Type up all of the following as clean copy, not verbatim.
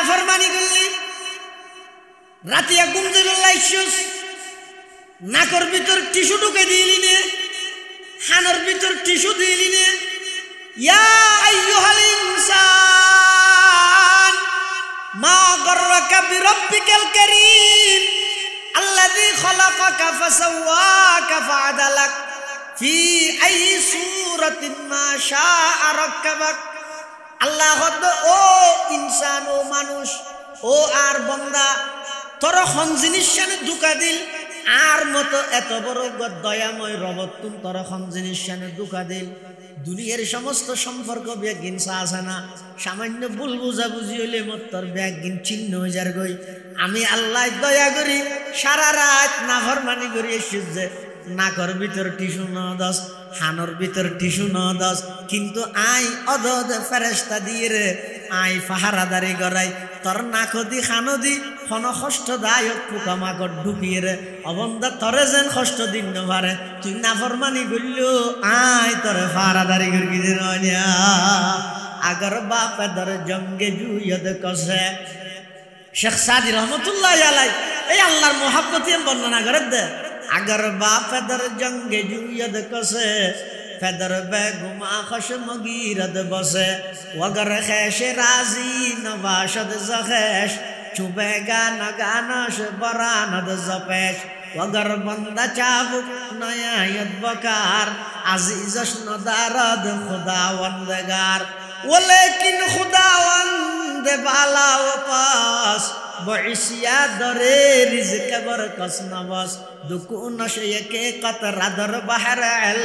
নাফরমানি করলি রাতিয়া ঘুম থেকে লাইছস নাকর ভিতর টিস্যু ঢুকে দিলি নে হানর ভিতর টিস্যু দিলি নে ইয়া আইয়ুহাল ইনসান মা গররাকা বিরাব্বিকাল কারীম আল্লাযী খালাকাকা ফাসাওয়াকা ফাআদালাক ফি আইয়ি সূরাতিন মা শাআ রাক্কাবাক আল্লাহ ও ইনসান ও মানুষ ও আর বান্দা তোর কোন জিনিস শানে ধোঁকা দিল আর মতো এত বড় দয়াময় রব তুম তোর কোন জিনিস শানে ধোঁকা দিল দুনিয়ার সমস্ত সম্পর্ক ব্যাগিন আছে না সামান্য ভুল বুঝাবুঝি হইলে মত তোর ব্যাগিন চিহ্ন হয়ে যার গই আমি আল্লাহ দয়া করি সারা রাত নাফরমানি করি সূর্য নাকর ভিতর টিস্যু ন দস হানর ভিতর টিস্যু ন দস কিন্তু আই অদদ ফেরেশতা দিয়ে রে আই পাহারাদারি করাই তোর নাকদি খানদি কোন কষ্টদায়ক পোকামাকড় ঢুকিয়ে রে অবন্দা তরে যেন কষ্ট দিন না পারে তুই নাফরমানি করলো আই তোরে পাহারাদারি করি দিন আগর বাপে ধরে জঙ্গে জুয়দ কসে শেখ সাদি রহমতুল্লাহ আলাই এই আল্লাহর মোহাব্বত বর্ণনা করে দে अगर बाप दर जंगे जुयद कसे फदर बेगुमा खशमगीरद बसे वगर खैश राजी नवाशद जखेश चुबेगा नगानश बरानद जपेश वगर बंदा चाबुक नयायत बकार अजीजश नदारद खुदावंदगार वलेकिन खुदावंद बाला व पास बइसिया दरे रिज़्क़ बरकस नवास दुकु नशे के कतरा दर बहर अल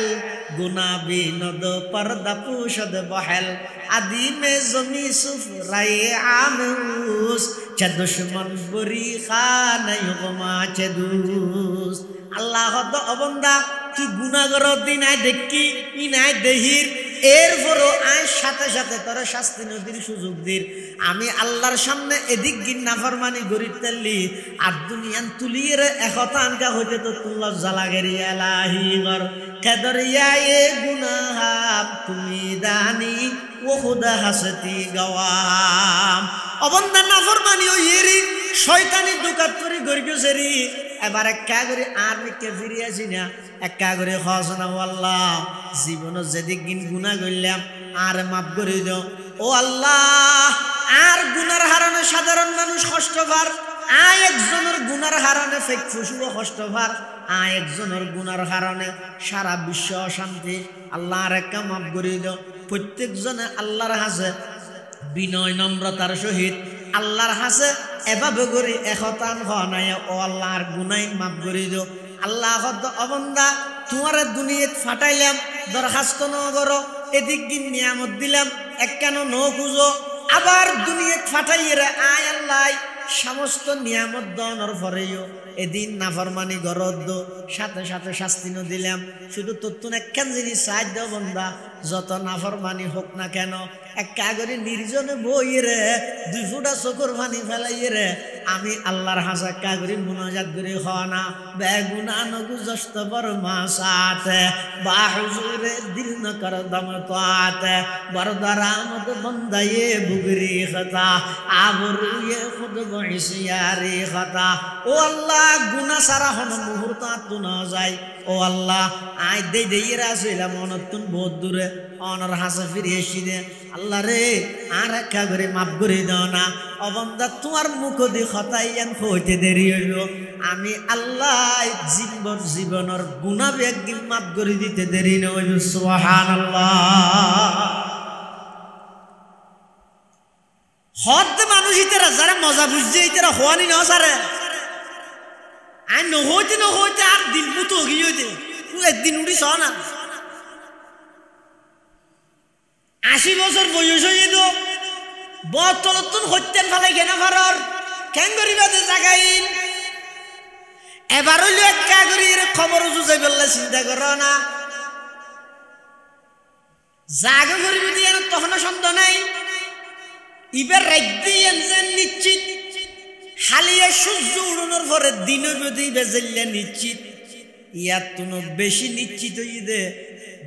गुनाबी नद पर्दा पूशद बहल आदि में जमी सुफराए आमूस च दुश्मन बुरी खान युगमा च दूस अल्लाह द अबंदा तू गुनाहगार दिन आय देखी इन आय देहिर এরপরও আয় সাথে সাথে তোর শাস্তি নদীর সুযোগ দির আমি আল্লাহর সামনে এদিক গিন নাফরমানি গরিব তেলি আর দুনিয়ান তুলিয়ে একতানকা হইতে তো তুল্লাহ জালাগেরি এলাহি গর কেদরিয়া এ গুনাহাম তুমি দানি ও খুদা হাসতি গওয়াম অবন্দা নাফরমানি ও ইয়েরি শয়তানি দুকাত করি গরিব সেরি এবার একা করে আর মিকে ফিরে আসি না একা করে খসনা আল্লাহ জীবন যেদিক গিন গুনাহ করলাম আর মাফ করে দাও ও আল্লাহ আর গুনার হারণে সাধারণ মানুষ কষ্ট পার আয় একজনের গুনার হারণে ফেক ফুসুও কষ্ট পার আয় একজনের গুনার হারণে সারা বিশ্ব অশান্তি আল্লাহ আর একা মাফ করে দাও প্রত্যেকজনে আল্লাহর হাসে বিনয় নম্রতার সহিত আল্লাহর হাসে এভাবে করি একতান হনায় ও আল্লাহর গুনাই মাফ করে দিও আল্লাহ অবন্দা তোমার দুনিয়াত ফাটাইলাম দরখাস্ত ন করো এদিক দিন নিয়ামত দিলাম এক কেন ন খুঁজো আবার দুনিয়াত ফাটাইয়ে রে আয় আল্লাহ সমস্ত নিয়ামত দনর পরেও এদিন নাফরমানি গরদ সাথে সাথে শাস্তি ন দিলাম শুধু তোর একখান জিনিস সাহায্য বন্দা যত নাফরমানি হোক না কেন এক কাগরে নির্জনে বইয়ে রে দুই ফুটা চকুর পানি ফেলাইয়ে রে আমি আল্লাহর হাসা কাগরি মুনাজাত করে খানা বেগুনা নগুজস্ত বরমা সাথে বা হুজুরে দিল ন কর দম তাতে বরদরামত বন্দায়ে বুগরি খতা আবরুয়ে খুদ বইসিয়ারি খতা ও আল্লাহ গুনাহ সারা হন মুহূর্ত তো না যায় ও আল্লাহ আই দে দেইরা আসিলাম অনতুন বহুত দূরে অনর হাসা ফিরে এসি দে আল্লাহ রে আর একা করে মাফ করে দাও না অবন্দা তোমার মুখ দি খতাইয়ান হইতে দেরি হইল আমি আল্লাহ জীবনের গুনাহ একদিন মাফ করে দিতে দেরি না হইল সুবহানাল্লাহ হদ মানুষ ইতারা যারা মজা বুঝছে ইতারা হওয়ানি না সারে আর নহইতে আর দিন মতো গিয়ে দে একদিন উঠি চ না 80 বছর বয়স হয়ে তো বতলতুন হত্যেন ফেলাই কেনা ফারর কেন করিবা যে জাগাই এবার হইল একা করি খবর জুজাই বললে চিন্তা করো না জাগা করিবি দিয়ে তখন সন্দেহ নাই ইবার রাজ্যে নিশ্চিত হালিয়া সূর্য উড়ানোর পরে দিন বেজেল্লা নিশ্চিত ইয়ার তুনো বেশি নিশ্চিত হয়ে দে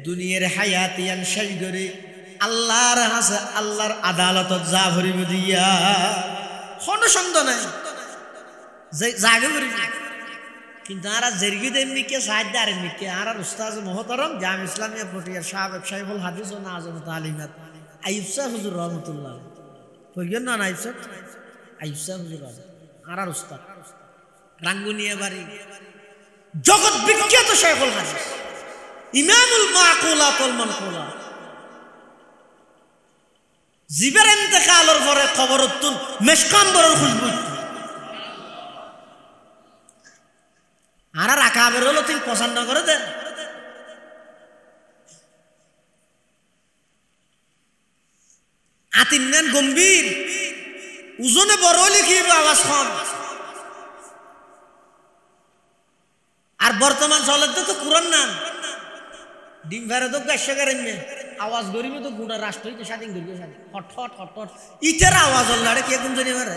দুনিয়ার হায়াত ইয়ান শেষ করে আল্লাহর হাসে আল্লাহর আদালত যা ভরিব দিয়া কোনো সন্দেহ নাই জাগে করি কিন্তু আরা জেরগি দেননি কে সাহায্য আরেননি কে আর উস্তাজ মোহতরম জাম ইসলামিয়া পটিয়া সাহেব সাহেবুল হাদিস ও নাজম তালিমাত আইয়ুব সাহেব হুজুর রহমতুল্লাহ কইয়েন না আইয়ুব সাহেব হুজুর আর উস্তাদ রাঙ্গুনিয়া বাড়ি জগৎ বিখ্যাত শাইখুল হাদিস ইমামুল মাকুলাত ওয়াল মানকুলাত জিবের ইন্তেকালের পরে খবরতুন মেশকাম্বরের খুশবু আর আকাবের হলো তুমি পছন্দ করে দেন আতিন্নান গম্ভীর ওজনে বড় লিখিব আওয়াজ কম আর বর্তমান চলে তো কুরআন নাম ডিম ভেড়ে তো গাছে করেন আওয়াজ গরিবি তো গুড়া রাষ্ট্রই তো স্বাধীন করিবে স্বাধীন হট হট হট হট ইটের আওয়াজ হল্লাড়ে কে কোন জানি মারে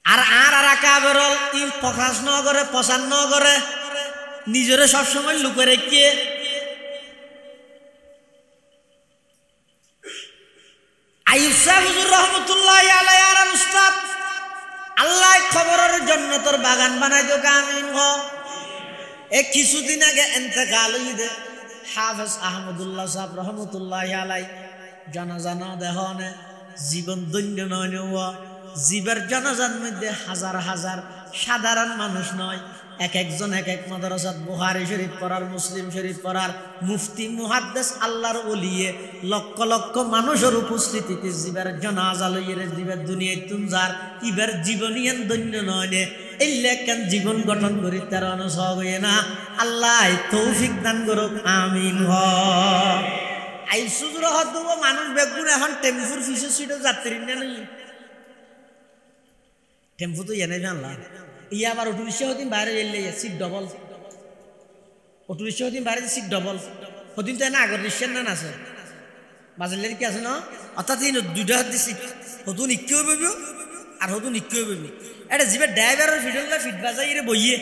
আর আর আর আকাবেরল ইম প্রকাশ ন করে প্রচার ন করে নিজেরে সবসময় লুকে রেখে আইয়ুব সাহেব হুজুর রহমতুল্লাহি আলাইহি আর উস্তাদ আল্লাহ খবরের জন্য তোর বাগান বানাই দিও আমিন হ এ কিছুদিন আগে ইন্তেকাল হইছে হাফেজ আহমদুল্লাহ সাহেব রহমতুল্লাহি আলাইহি জানাজা না দেহনে জীবন দৈন্য নয় জীবের জানাজার মধ্যে হাজার হাজার সাধারণ মানুষ নয় এক একজন এক এক মাদ্রাসাত বুখারী শরীফ পড়ার মুসলিম শরীফ পড়ার মুফতি মুহাদ্দিস আল্লাহর ওলিয়ে লক্ষ লক্ষ মানুষের উপস্থিতিতে জীবের জানাজা লইয়ে জীবের দুনিয়ায় তুমজার ইবের জীবনিয়ান দৈন্য নয় নে এই লেখান জীবন গঠন করি তার অনুসব হয়ে না আল্লাহ তৌফিক দান করুক আমিন হ আইসুজুর হদ মানুষ বেগুন এখন টেম্পুর ফিসে সিটে যাত্রী নেই টেম্পু তো এনে জানলা ইয়া আবার অটো রিক্সা হদিন বাইরে এলে সিট ডবল অটো রিক্সা হদিন বাইরে সিট ডবল হদিন তো এনে আগর রিক্সার নান আছে বাজারের কি আছে না অর্থাৎ এই দুইটা হাত দিছি হতুন ইক্কেও পাবি আর হতুন ইক্কেও পাবি এটা যিবা ড্রাইভারের ফিটল্লা ফিট বাজাই রে বইয়ে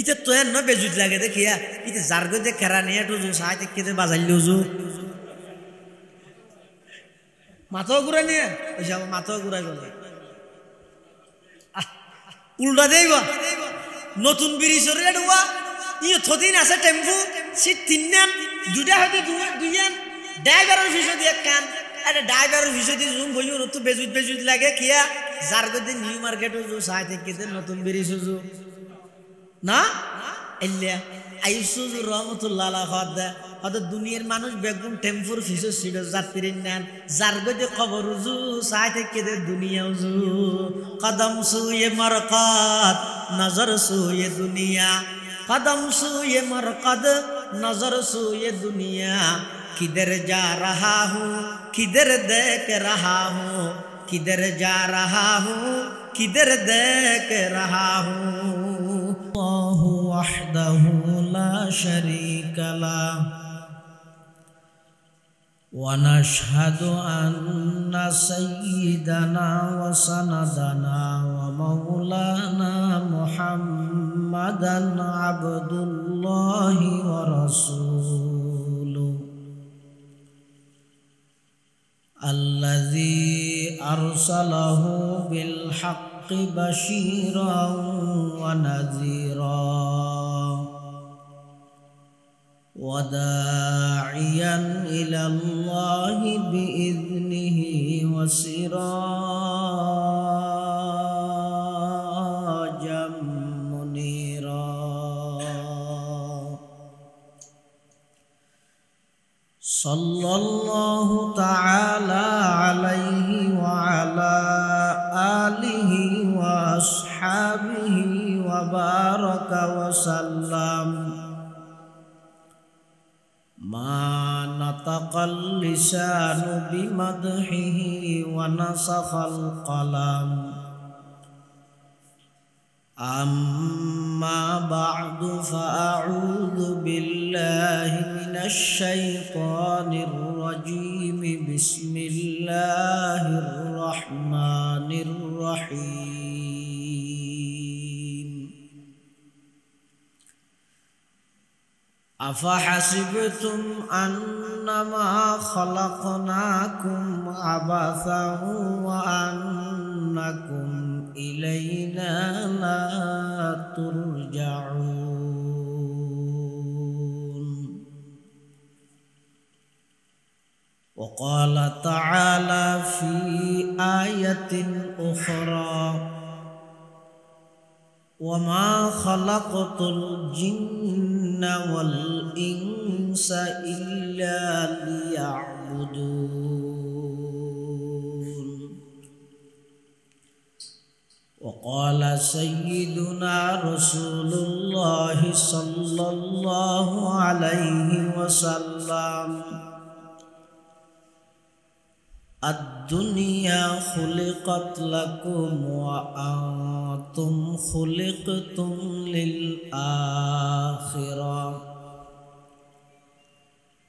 ইতে তো এর নয় বেজুত লাগে দেখিয়া ইতে যার গতে কেরা নিয়ে একটু সাহায্য থেকে বাজাইলেও জো মাথাও ঘুরাই নিয়ে ওইসব আমার মাথাও ঘুরাই বলে উল্টা দেব নতুন ব্রিজের রেডুয়া ই থদিন আছে টেম্পু সিট তিননান দুটা হয়তো দুইয়ান ড্রাইভারের ফিসে দিয়ে কান আরে ড্রাইভারের ফিসে দিয়ে জুম বইও তো বেজুত বেজুত লাগে কিয়া যার গতে নিউ মার্কেটও জু সাই থেকে নতুন ব্রিজ জু না এলিয়া আইসুজুর রহমতুল্লাহ আলাইহি হদ হদ দুনিয়ার মানুষ বেগুন টেম্পুর ফিসে সিডো যাত্রী নেন যার গতে খবর জু সাই থেকে দুনিয়াও জু কদম সুয়ে মরকত নজর সুয়ে দুনিয়া কদম সুয়ে মরকত নজর সুয়ে দুনিয়া किधर जा रहा हूँ किधर देख रहा हूँ किधर जा रहा हूँ किधर देख रहा हूँ अल्लाह वहदहु ला शरीक लह ونشهد أن سيدنا وسندنا ومولانا محمدا عبد الله ورسوله الذي أرسله بالحق بشيرا ونذيرا وداعيا إلى الله بإذنه وسراجا منيرا صلى الله تعالى عليه وعلى آله وأصحابه وبارك وسلم ما نطق اللسان بمدحه ونسخ القلم أما بعد فأعوذ بالله من الشيطان الرجيم بسم الله الرحمن الرحيم أفحسبتم أنما خلقناكم عبثا وأنكم إلينا لا ترجعون وقال تعالى في آية أخرى وما خلقت الجن والإنس إلا ليعبدون وقال سيدنا رسول الله صلى الله عليه وسلم الدنيا خلقت لكم وأنتم خلقتم للآخرة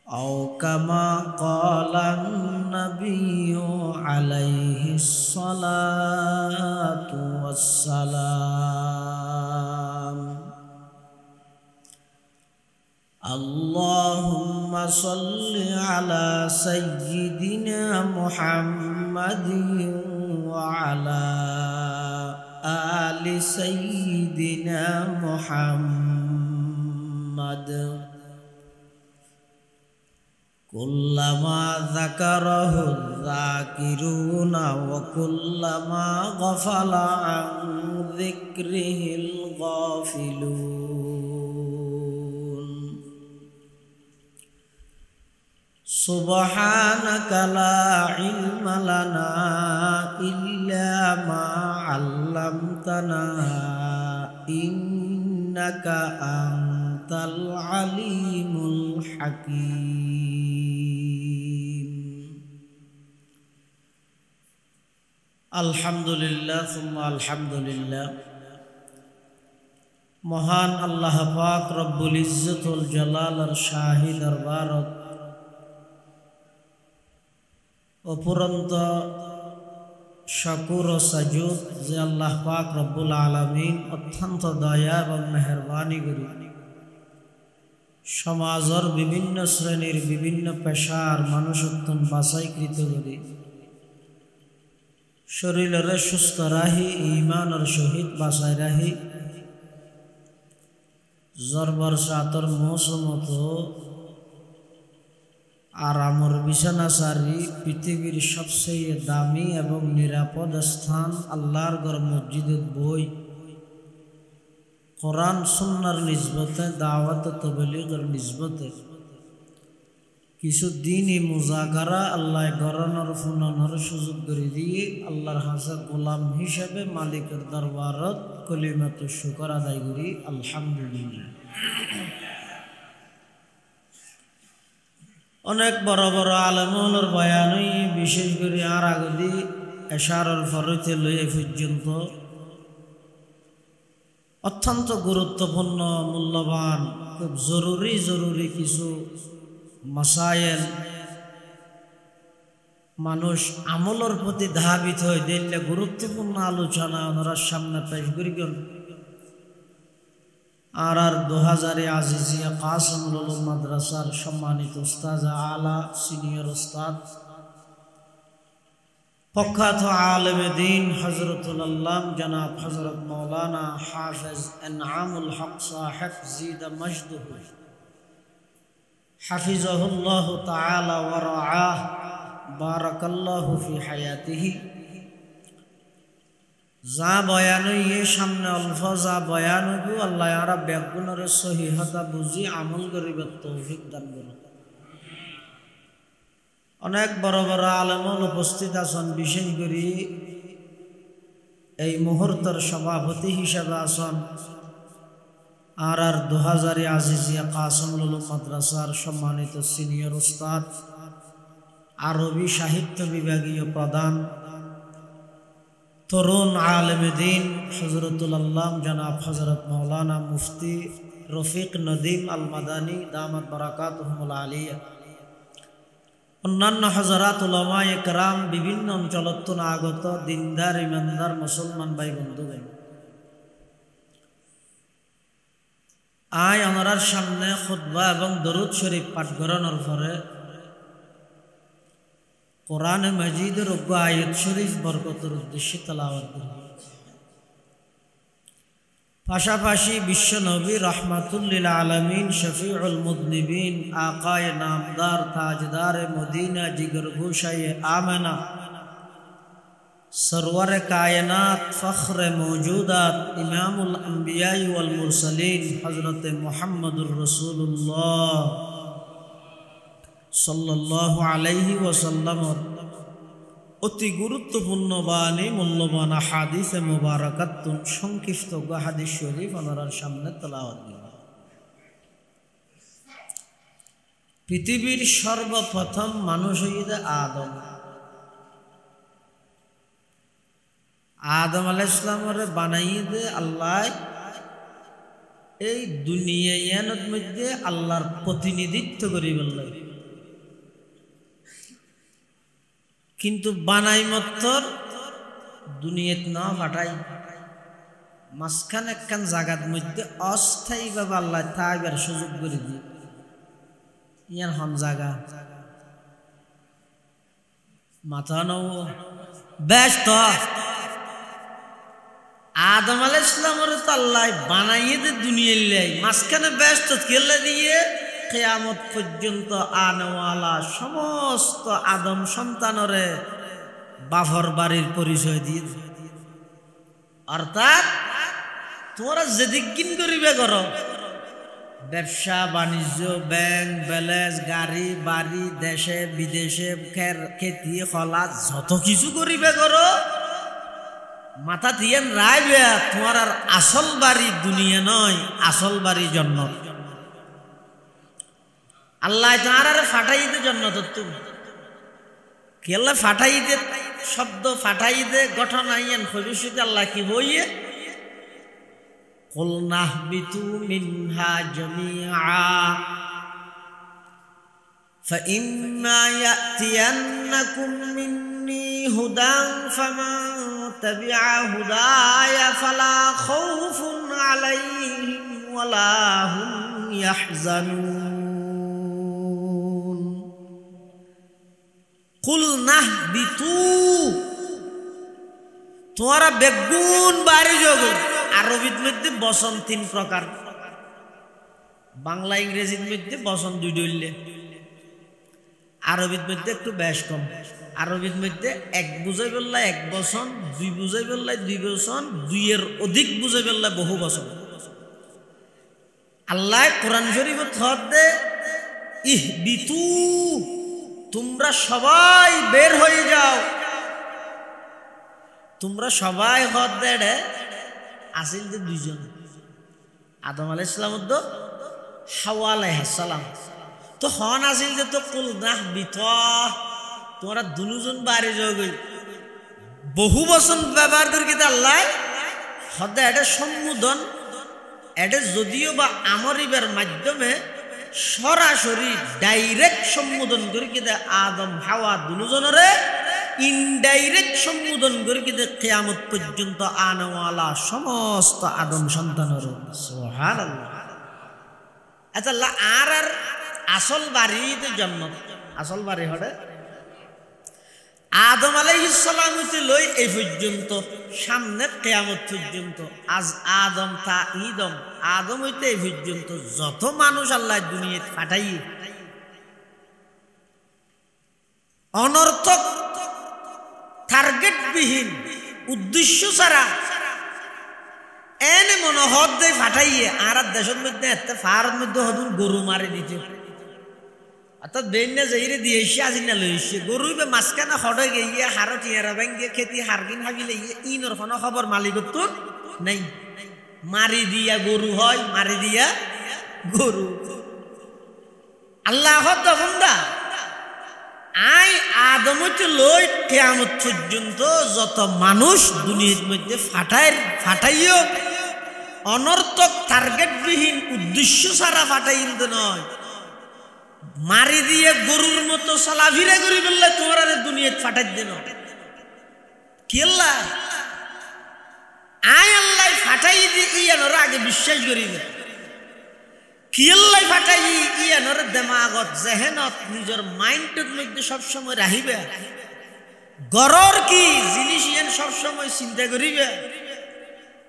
أو كما قال النبي عليه الصلاة والسلام اللهم صل على سيدنا محمد وعلى آل سيدنا محمد كلما ذكره الذاكرون وكلما غفل عن ذكره الغافلون سبحانك لا علم لنا إلا ما علمتنا إنك أنت العليم الحكيم الحمد لله ثم الحمد لله মহান আল্লাহ পাক রব্বুল ইজ্জতুল জালালের শাহী দরবারত অপুরন্ত শাকুর ও সাজুদ যে আল্লাহ পাক রব্বুল আলামিন অত্যন্ত দয়া এবং মেহেরবানি করি সমাজের বিভিন্ন শ্রেণীর বিভিন্ন পেশার মানুষত্বন বাছাইকৃত করি শরীরের সুস্থ রাহি ঈমানের সহিত বাছাই রাহি জরবর সাতর মৌসুমত আরামর বিছানা সারি পৃথিবীর সবচেয়ে দামি এবং নিরাপদ স্থান আল্লাহর ঘর মসজিদের বই কোরআন সুন্নাহর নিসবতে দাওয়াত তাবলীগের নিসবতে কিছু দিনই মুজাকারা আল্লাহ গরানোর ফুনানোর সুযোগ করে দিয়ে আল্লাহর হাসা গোলাম হিসেবে মালিকের দরবারত কলিমাত শুকর আদায় করি আলহামদুলিল্লাহ। অনেক বড় বড় আলেমুলের বয়ানই বিশেষ করে আর আগদি এশারুল ফরতে লইয়ে পর্যন্ত অত্যন্ত গুরুত্বপূর্ণ মূল্যবান খুব জরুরি কিছু মাসায়েল মানুষ আমলের প্রতি ধাবিত হয়ে দিলে গুরুত্বপূর্ণ আলোচনা ওনারা সামনে পেশ করিবেন। আর 2000 আজিজিয়া কাসিমুল উলুম মাদ্রাসার সম্মানিত উস্তাদ আলা সিনিয়র উস্তাদ প্রখ্যাত আলেমে দ্বীন হযরতুল আল্লাম জনাব হযরত মাওলানা হাফেজ এনআমুল হক সাহেব জিদ মজদুহু হাফিজাহুল্লাহু তাআলা ওয়া রাআহ বারাকাল্লাহু ফি হায়াতিহি যা বয়ান হইয়ে সামনে অল্প যা বয়ান হইব আল্লাহ আরা ব্যাগুণের সহিহতা বুঝি আমল করিবার তৌফিক দান করুন। অনেক বড় বড় আলেমুল উপস্থিত আছেন, বিশেষ করে এই মুহূর্তের সভাপতি হিসেবে আছেন আর 2000 আজিজিয়া কাসিমুল উলুম মাদ্রাসার সম্মানিত সিনিয়র উস্তাদ আরবি সাহিত্য বিভাগীয় প্রধান তরুণ আলেমে দ্বীন হযরতুল আল্লাম জনাব হযরত মাওলানা মুফতি রফিক নদীম আল মাদানী দামাত বারাকাতুহুমুল আলিয়া, অন্যান্য হযরত উলামায়ে কেরাম, বিভিন্ন অঞ্চলত আগত দিনদার ইমানদার মুসলমান ভাই বন্ধুগণ, আয় ওনার সামনে খুতবা এবং দরুদ শরীফ পাঠ করানোর পরে কোরআনে মাজিদের অজ্ঞ আয়াত শরীফ বরকতের উদ্দেশ্যে তেলাওয়াত করব। পাশাপাশি বিশ্ব নবী রহমাতুল লিল আলামিন শফিউল মুযনিবিন আকায়ে নামদার তাজদার মদিনা জিগর গোশায়ে আমেনা सरवर कायनात फ़ख्र मौजूदात इमामुल अंबिया वल मुरसलीन हज़रत मुहम्मदुर रसूलुल्लाह सल्लल्लाहु अलैहि वसल्लम অতি গুরুত্বপূর্ণ বাণী মূল্যবান হাদিসে মুবারাকাতুন সংক্ষিপ্ত হাদিস শরীফ আপনার সামনে তেলাওয়াত করব। পৃথিবীর সর্বপ্রথম মানুষ হইতে আদম। আদম আলাইহিস সালামরে বানাইয়ে দে আল্লাহ এই দুনিয়ার মধ্যে আল্লাহর প্রতিনিধিত্ব করি বললেন, কিন্তু বানাই মাত্র দুনিয়াত না ফাটাই মাঝখান একখান জায়গার মধ্যে অস্থায়ীভাবে আল্লাহ থাকবার সুযোগ করে দিয়ে ইয়ার হন জায়গা মাথা নও ব্যস্ত। আদম আলাইহিস সালামের তো আল্লাহ বানাইয়ে দে দুনিয়ার লাই মাঝখানে ব্যস্ত কেলে দিয়ে কিয়ামত পর্যন্ত আনওয়ালা সমস্ত আদম সন্তানরে বাফর বাড়ির পরিচয় দিয়ে, অর্থাৎ তোমরা যেদিকিন করিবে করো ব্যবসা বাণিজ্য ব্যাংক ব্যালেন্স গাড়ি বাড়ি দেশে বিদেশে খেতি খলা যত কিছু করিবে করো মাথা দিয়ে রাইবে তোমার আর আসল বাড়ি দুনিয়া নয়, আসল বাড়ি জান্নাত। আল্লাহ তাআলা ফাটাইতে জান্নাত তুমি কেলা ফাটাইতে শব্দ ফাটাইতে গঠন আইয়েন ভবিষ্যতে আল্লাহ কি হইয়ে কুল নাহবিতু মিনহা জামিআ فإما يأتينكم مني هدى فمن تبع هداي فلا خوف عليهم ولا هم يحزنون কুল নাহবিতু তোমরা বেগুন বাড়ি যোগ। আরবির মধ্যে বসন তিন প্রকার, বাংলা ইংরেজির মধ্যে বসন দুই ডইলে, আরবির মধ্যে একটু বেশ কম। আরবির মধ্যে এক বুঝাই বললা এক বসন, দুই বুঝাই বললা দুই বসন, দুইয়ের অধিক বুঝাই বললা বহু বসন। আল্লাহ কোরআন শরীফত হদ দে ইহবিতু তোমরা সবাই বের হয়ে যাও, তোমরা সবাই হদ দে আসিল যে দুইজন আদম আলাইহিস সালাম তো হাওয়া আলাইহিস সালাম তো হন আসিল যে তো কুল নাহবিতু তোমরা দুজন বাড়ি যাও গই বহু বচন ব্যবহার করি কিন্তু আল্লাহ হদ এটা সম্বোধন এটা যদিও বা আমরিবের মাধ্যমে সরাসরি ডাইরেক্ট সম্বোধন করি কিন্তু আদম হাওয়া দুজনরে ইনডাইরেক্ট সম্বোধন করি কিন্তু কিয়ামত পর্যন্ত আনওয়ালা সমস্ত আদম সন্তানের। সুবহানাল্লাহ। আচ্ছা আর আসল বাড়িতে জান্নাত, আসল বাড়ি হড়ে আদম আলাইহিস সালাম হইতে লই এই পর্যন্ত সামনে কিয়ামত পর্যন্ত আজ আদম তা ইদম আদম হইতে এই পর্যন্ত যত মানুষ আল্লাহ দুনিয়াত পাঠাই অনর্থক টার্গেট বিহীন উদ্দেশ্য ছাড়া এনে মনোহর দিয়ে ফাটাইয়ে আর দেশের মধ্যে এত ফারের মধ্যে হদুন গরু মারি দিতে, অর্থাৎ বেইনে যাইরে দিয়েছে আজি না লইছে গরু মাঝখানে হড়ে গিয়ে হারো টিয়ারা ভাঙ্গিয়ে খেতি হারগিন হাবিলে ইনর কোনো খবর মালিকত্বর নাই। মারি দিয়া গরু হয়, মারি দিয়া গরু। আল্লাহ দা আই আদম লই কিয়ামত পর্যন্ত যত মানুষ দুনিয়ার মধ্যে ফাটাইও অনর্থক টার্গেট বিহীন উদ্দেশ্য ছাড়া ফাটাইতে নয়, মারি দিয়ে গরুর মতো চলাফিরা করি বললে তোমার দুনিয়াত ফাটাই দিন কেল্লা আয় আল্লাহ ফাটাই দিয়ে ইয়ানোর আগে বিশ্বাস করি না কিয়াল্লাই ফাটাই ইয়ানোর দেমাগত জেহেনত নিজের মাইন্ডের মধ্যে সবসময় রাখিবে গরর কি জিনিস ইয়ান সবসময় চিন্তা করিবে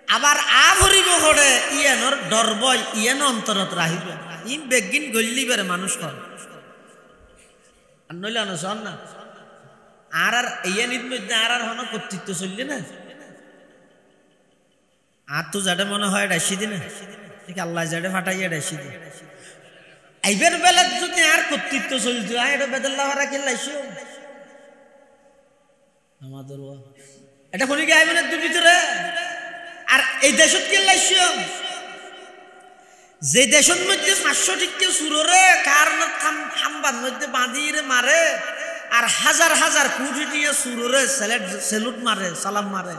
আবার আভরিব করে ইয়ানোর ডরবই ইয়ান অন্তরত রাখিবে ইন বেগিন গল্লিবের মানুষ কর আর নইলে অনুসরণ না আর ইয়ানির মধ্যে আর হন কর্তৃত্ব চললে না আর তো যাতে মনে হয় ডাইসি দিনে ঠিক আল্লাহ যাতে ফাটাইয়া ডাইসি দিন এইবার বেলা যদি আর কর্তৃত্ব চলতো এটা বেদল্লা হারা কে লাইছো আমাদের এটা কোন কি আইবেন তোর ভিতরে আর এই দেশত কে লাইছো যে দেশের মধ্যে 500 টিকে সুররে কারণ খাম্বার মধ্যে বাঁধিয়ে মারে আর হাজার হাজার কোটি টিকে সুররে সেলুট মারে সালাম মারে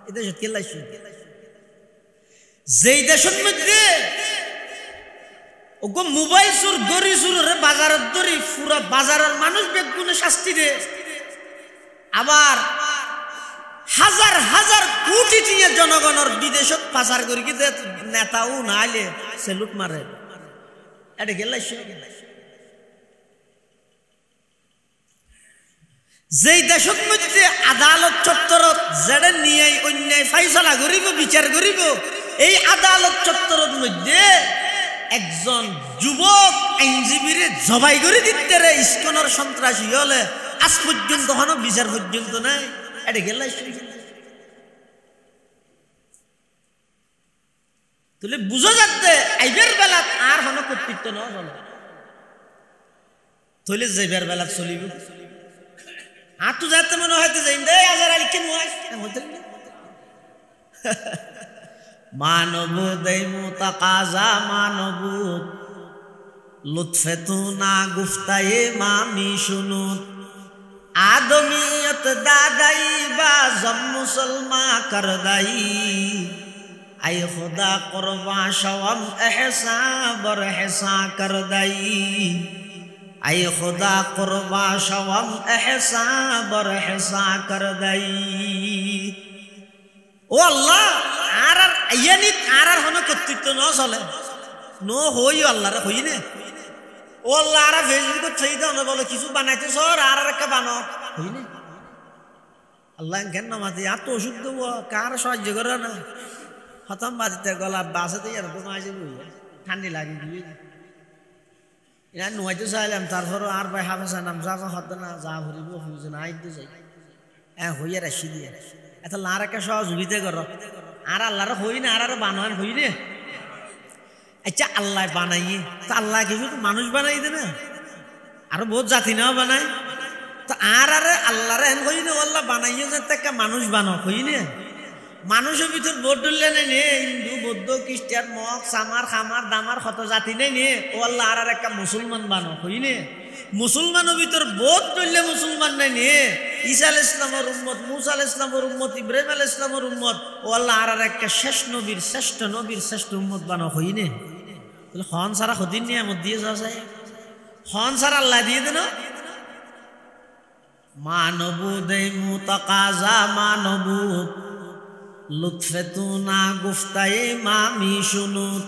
এই দেশত কে লাইছো যেই দেশের মধ্যে ওগো মোবাইল চুর গড়ি চুরে বাজারের দড়ি পুরো বাজারের মানুষ বেগুনে শাস্তি দে আবার হাজার হাজার কোটি টিয়া জনগণের বিদেশত পাচার করি কি নেতাও নাইলে সেলুট মারে এটা গেলাইছে যেই দেশের মধ্যে আদালত চত্বরত যেটা নিয়ে অন্যায় ফাইসলা করিব বিচার করিব এই আদালত চত্বরের মধ্যে একজন যুবক আইনজীবীরে জবাই করে দিতে রে ইস্কনের সন্ত্রাসী হলে আজ পর্যন্ত হন বিচার পর্যন্ত নাই এটা গেলাই তুলে বুঝা যাচ্ছে আইবের বেলা আর হন কর্তৃত্ব ন চলে তুলে যাইবার বেলা চলিব আর তো যাতে মনে হয়তো যাই দে আজার আলী কেন হয় মানবুদ এই মুতাকাজা মানবুদ লুৎফে তু না গুফতায়ে মামি শুনুত আদমিয়ত দাদাই বা জব মুসলমা করদাই আই খুদা কুরবা শওম এহসা বর হেসা করদাই আই খুদা কুরবা শওম এহসা বর হেসা করদাই ও আল্লাহ আর আর ইয়ানিত আর আর হন কর্তৃত্ব ন চলে নো হই আল্লাহরে হই নে ও আল্লাহ আর ফেসবুক সেই দাও না বলে কিছু বানাইতে সর আর আর একটা বানো হই নে আল্লাহ কেন নামাতে এত ওষুধ দেবো কার সাহায্য করে না খতম বাজিতে গলা বাসাতে এরকম আসে ঠান্ডি লাগে দিয়ে এরা নোয়াইতে চাইলাম তারপরও আর ভাই হাফেসা নাম যা হতো না যা ভরিব হইছে না আইতে যাই হ্যাঁ হইয়া রাখি দিয়ে এত লারাকে সহযোগিতা কর আর আল্লাহর হই না আর বানান হই রে আচ্ছা আল্লাহ বানাইয়ে তা আল্লাহ কিছু মানুষ বানাই দে না আরো বহুত জাতি নাও বানায় তো আর আল্লাহর হেন হই না আল্লাহ বানাইয়ে যে একটা মানুষ বানাও হই না মানুষের ভিতর বোধ ধরলে নেই হিন্দু বৌদ্ধ খ্রিস্টান মগ সামার খামার দামার কত জাতি নেই নে ও আল্লাহ আর একটা মুসলমান বানাও হই নে মুসলমানের ভিতর বোধ ধরলে মুসলমান নাই নিয়ে ঈসা আলাইহিস সালামের উম্মত মুসা আলাইহিস সালামের উম্মত ইব্রাহিম আলাইহিস সালামের উম্মত ও আল্লাহ আর একটা শ্রেষ্ঠ নবীর শ্রেষ্ঠ উম্মত বানাও হই নে তাহলে খন সারা খদিন নিয়ামত দিয়ে যাওয়া যায় খন সারা আল্লাহ দিয়ে দেন মানবুদ এই মুতাকাজা মানবুদ লুৎফে তু না গুফতায়ে মামি শুনুত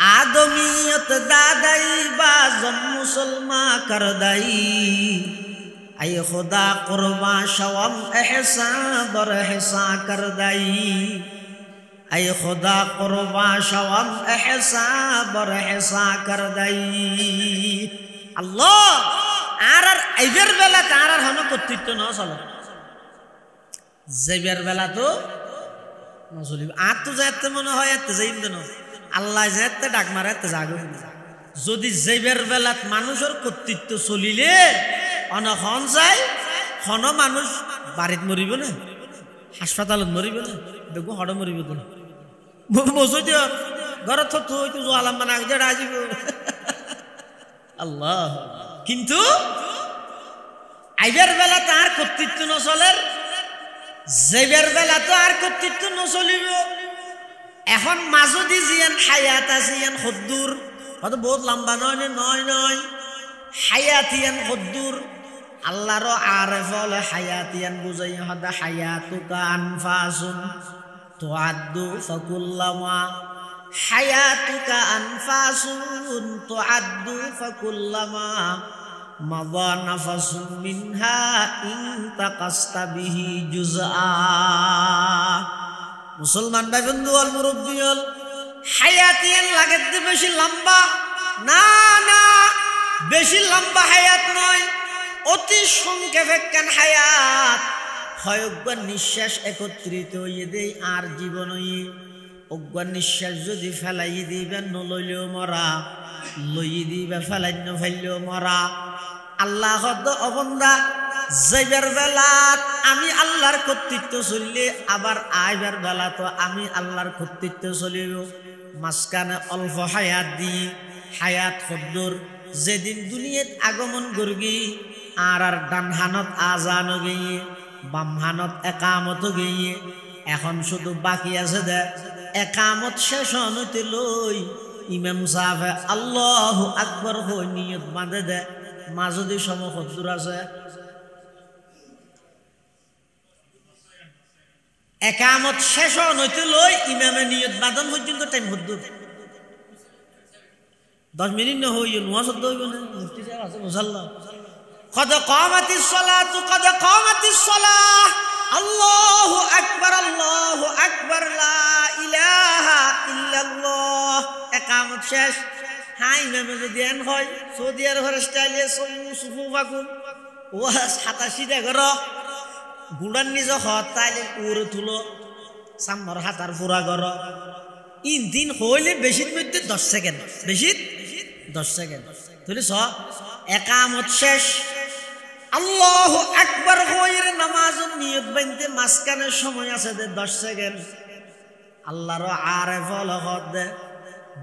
आदमियत दादाई बाजम मुसलमा कर दाई आई खुदा कुर्बा शवम एहसा बर एहसा कर दाई आई खुदा कुर्बा शवम एहसा बर एहसा कर दाई अल्लाह आर आइबर बेला तार हन कर्तृत्व न चले जाइबर बेला तो न चलिब আর তো যাইতে মনে হয় এত যাইম দেন আল্লাহ যেতে ডাক মারাতে জাগো যদি যাইবার বেলাত মানুষের কর্তৃত্ব চলিলে অনখন যায় হন মানুষ বাড়িত মরিব না হাসপাতালত মরিব না দেখো হড় মরিব না মসজিদ ঘরে থতো হইতো জোয়ালাম মানে আগে রাজিব আল্লাহ কিন্তু আইবার বেলা তার কর্তৃত্ব ন চলের যাইবার বেলা তো আর কর্তৃত্ব ন চলিব এখন মাজদি জিয়ান হায়াত আছে ইয়ান খদ্দুর হয়তো বহুত লম্বা নয় হায়াতিয়ান খদ্দুর আল্লাহর আরেফ হলে হায়াতিয়ান বুঝাই হদা হায়াতুকা আনফাসুন তুআদ্দু ফাকুল্লামা হায়াতুকা আনফাসুন তুআদ্দু ফাকুল্লামা মাযা নাফাসুন মিনহা ইনতাকাসতা বিহি জুজআ। মুসলমান ভাই বন্ধু অল মুরব্বী হল হায়াতিয়ান লাগতে বেশি লম্বা না, না বেশি লম্বা হায়াত নয়, অতি সংক্ষেপে কেন হায়াত হয়। অজ্ঞান নিঃশ্বাস একত্রিত হইয়ে দেয় আর জীবন হইয়ে, অজ্ঞান নিঃশ্বাস যদি ফেলাই দিবেন নলইলেও মরা, লই দিবে ফেলাই ন ফেললেও মরা। আল্লাহ হদ অবন্দা যাইবার বেলাত আমি আল্লাহর কর্তৃত্ব চললে, আবার আইবার বেলা তো আমি আল্লাহর কর্তৃত্ব চলিব। মাঝখানে অল্প হায়াত দিয়ে হায়াত হদ্দুর যেদিন দুনিয়াত আগমন করবি আর ডান হানত আজান গিয়ে বাম হানত একামত গিয়ে, এখন শুধু বাকি আছে দে একামত শেষ হইতে লই ইমাম সাহেব আল্লাহু আকবার হই নিয়ত বাঁধে দে। মাঝদি সময় হদ্দুর আছে, একামত শেষ হইতে লই ইমামে নিয়ত বাঁধন পর্যন্ত টাইম হদ্দুর 10 মিনিট না হইল নোয়া শব্দ হইব না। মুফতি সাহেব আছে বুঝাল্লাহ কদ কামাতিস সালাতু কদ কামাতিস সালাহ আল্লাহু আকবার লা ইলাহা ইল্লাল্লাহ। একামত শেষ। হ্যাঁ ইমামে যদি এন হয় সৌদি আরবের স্টাইলে সুফু ফাকুন ও 87টা ঘর গুড়ার নিজ হত তাইলে উড়ে তুলো সাম্মর হাতার পুরা ঘর ইন দিন হইলে বেশির মধ্যে 10 সেকেন্ড, বেশি 10 সেকেন্ড তুলি স একামত শেষ। আল্লাহু আকবার হইর নামাজ নিয়ত বানতে মাঝখানে সময় আছে 10 সেকেন্ড। আল্লাহর আরেফ হলত দে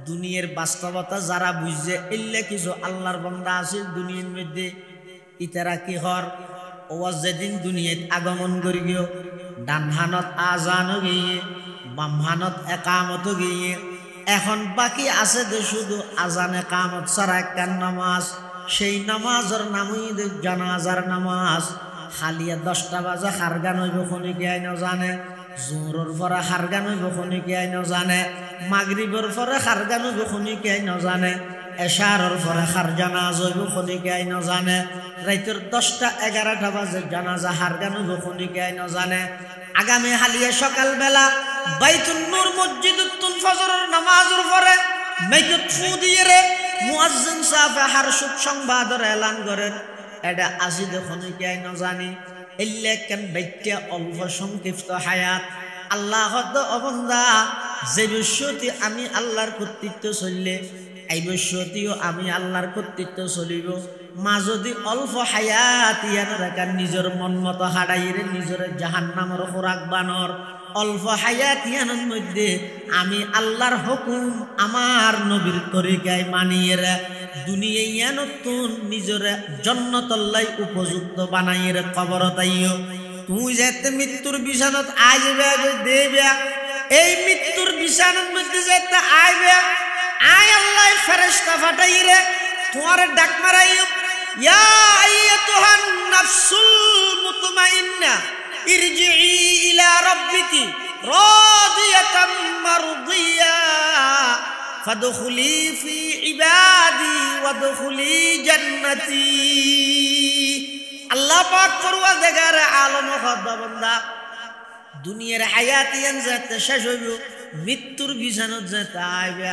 দুনিয়ার বাস্তবতা যারা বুঝছে এলে কিছু আল্লাহর বান্দা আছে দুনিয়ার মধ্যে, ইতারা কি হর ও যেদিন দুনিয়াত আগমন করি গিয়ে ডান হানত আজান গিয়ে বাম হানত একামত গিয়ে, এখন বাকি আছে যে শুধু আজান একামত ছাড়া একখান নামাজ, সেই নামাজের নামই জানাজার নামাজ। খালিয়া 10টা বাজে হারগান হইব খনি কে আইন জানে, জোহরের পরে হারগান হইব খনি কে আইন জানে, মাগরিবের পরে হারগান হইব খনি কে আইন জানে, এশারের পরে হার জানাজ হইব খনি কে আইন জানে, রাইতের 10টা 11টা বাজে জানাজা হারগান হইব খনি কে আইন জানে। আগামী হালিয়া সকাল বেলা বাইতুন নূর মসজিদুল ফজরের নামাজের পরে মাইকে ফু দিয়ে রে মুয়াজ্জিন সাহেব হারসুক সংবাদের এলান করেন, এটা আসি দেখুন কি আই না জানি এলে কেন ব্যক্তি অল্প সংক্ষিপ্ত হায়াত। আল্লাহ অবন্দা যে বিষয়টি আমি আল্লাহর কর্তৃত্ব চললে এই বিষয়টিও আমি আল্লাহর কর্তৃত্ব চলিব। মা যদি অল্প হায়াত ইয়ান রাখা নিজের মন মতো হারাইরে নিজের জাহান্নামের খোরাক বানর, অল্প হায়াত ইয়ানের মধ্যে আমি আল্লাহর হুকুম আমার নবীর তরিকায় মানিয়ে দুনিয়া ইয়ানতুন নিজের জন্নতল্লাই উপযুক্ত বানাইরে কবর তাইও। তুই যেতে মৃত্যুর বিছানত আইবে দেবে, এই মৃত্যুর বিছানার মধ্যে যেতে আইবে আয় আল্লাহ ফেরেশতা ফাটাইরে তোমার ডাক মারাইও, ইয়া আইয়াতুহান নাফসুল মুতমাইন্না ইরজিই ইলা রাব্বিকি রাদিয়াতাম মারদিয়া ফাদখুলি ফি ইবাদি ওয়াদখুলি জান্নাতি। আল্লাহ পাক পরওয়ারদিগার আলম খোদা বান্দা দুনিয়ার হায়াতিয়ান যেতে শেষ হইব, মৃত্যুর বিছানাত যেতে আইবে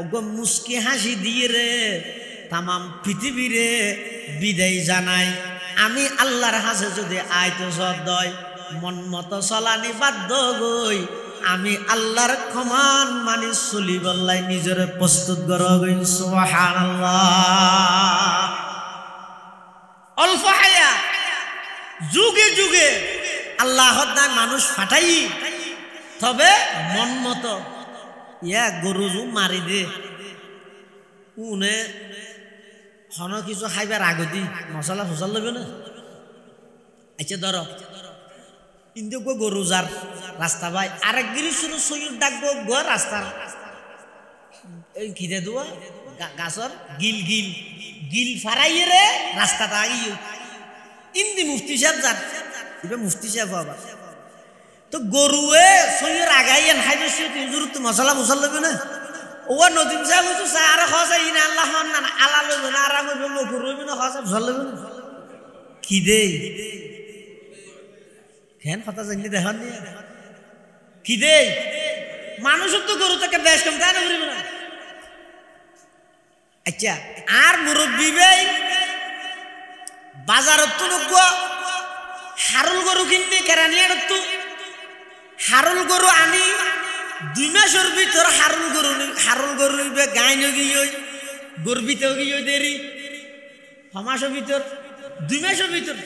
ওগো মুস্কি হাসি দিয়ে রে তামাম পৃথিবীরে বিদায় জানাই। আমি আল্লাহর হাসে যদি আইতো সদয় মন মতো চলানি বাধ্য গই, আমি আল্লাহর ক্ষমান মানি চলি বললাই নিজের প্রস্তুত করগই। সুবহানাল্লাহ। অল্প হায়াত যুগে যুগে আল্লাহ মানুষ ফাটাই, তবে মন মতো ইয়া গরু মারি দে উনে হন কিছু খাইবার আগতি মশলা ফসল লইব না। আচ্ছা ধর কিন্তু গরু যার রাস্তা ভাই আরেক গিরি শুরু সৈয়দ ডাকবো গো রাস্তার এই খিদে দেওয়া গাছর গিল গিল গিল ফারাই রে রাস্তাটা আগিয়ে ইন্দি মুফতি সাহেব যান এবার মুফতি সাহেব আবার তো গরুয়ে সৈয়দ আগাইয়েন হাইবে হুজুর তো মশলা ফসল লইব না ও নদীম সাহেব তো আর হসা ইনা আল্লাহ না আলাল না আরাম হইবে মকুর হইবে না হসা ঝল হইবে না কি দে কেন কথা জানি দেখান নি কি দে মানুষ তো গরু থেকে বেশ কম তাই না ঘুরিবে না আচ্ছা আর মুরব্বী ভাই বাজারত তো নগো হারুল গরু কিনবি কেরানিয়ার তো হারুল গরু আনি 2 মাসের ভিতর হারুল গরু গাই নগি গর্বিত গিয়ে দেরি 6 মাসের ভিতর 2 মাসের ভিতর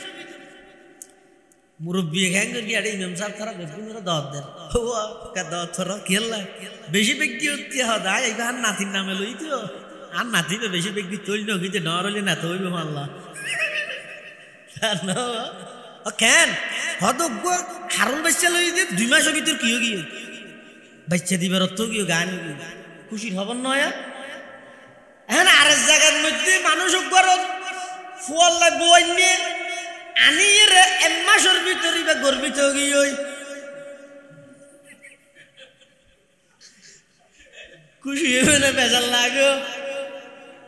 মুরব্বী হ্যাং করি আরে ইমাম সাহেব তারা বেগুন দাওয়াত দেন ওয়া কা দাওয়াত থরা কেলা বেশি ব্যক্তি হতে হদা এইবার নাতির নামে লই তো আর নাতিবে বেশি ব্যক্তি তৈল নগিতে নরলে না তৈব আল্লাহ জানো ও কেন হদগ হারুল বাচ্চা লই দে 2 মাসের ভিতর কি গিয়ে বাচ্চা দিবার তো কি গান খুশির খবর নয় এখন আর জায়গার মধ্যে মানুষ গরম ফুয়াল লাগবো অন্য আনি রে 1 মাসের ভিতরে বা গর্বিত গিয়ে খুশি হবে না বেজাল লাগো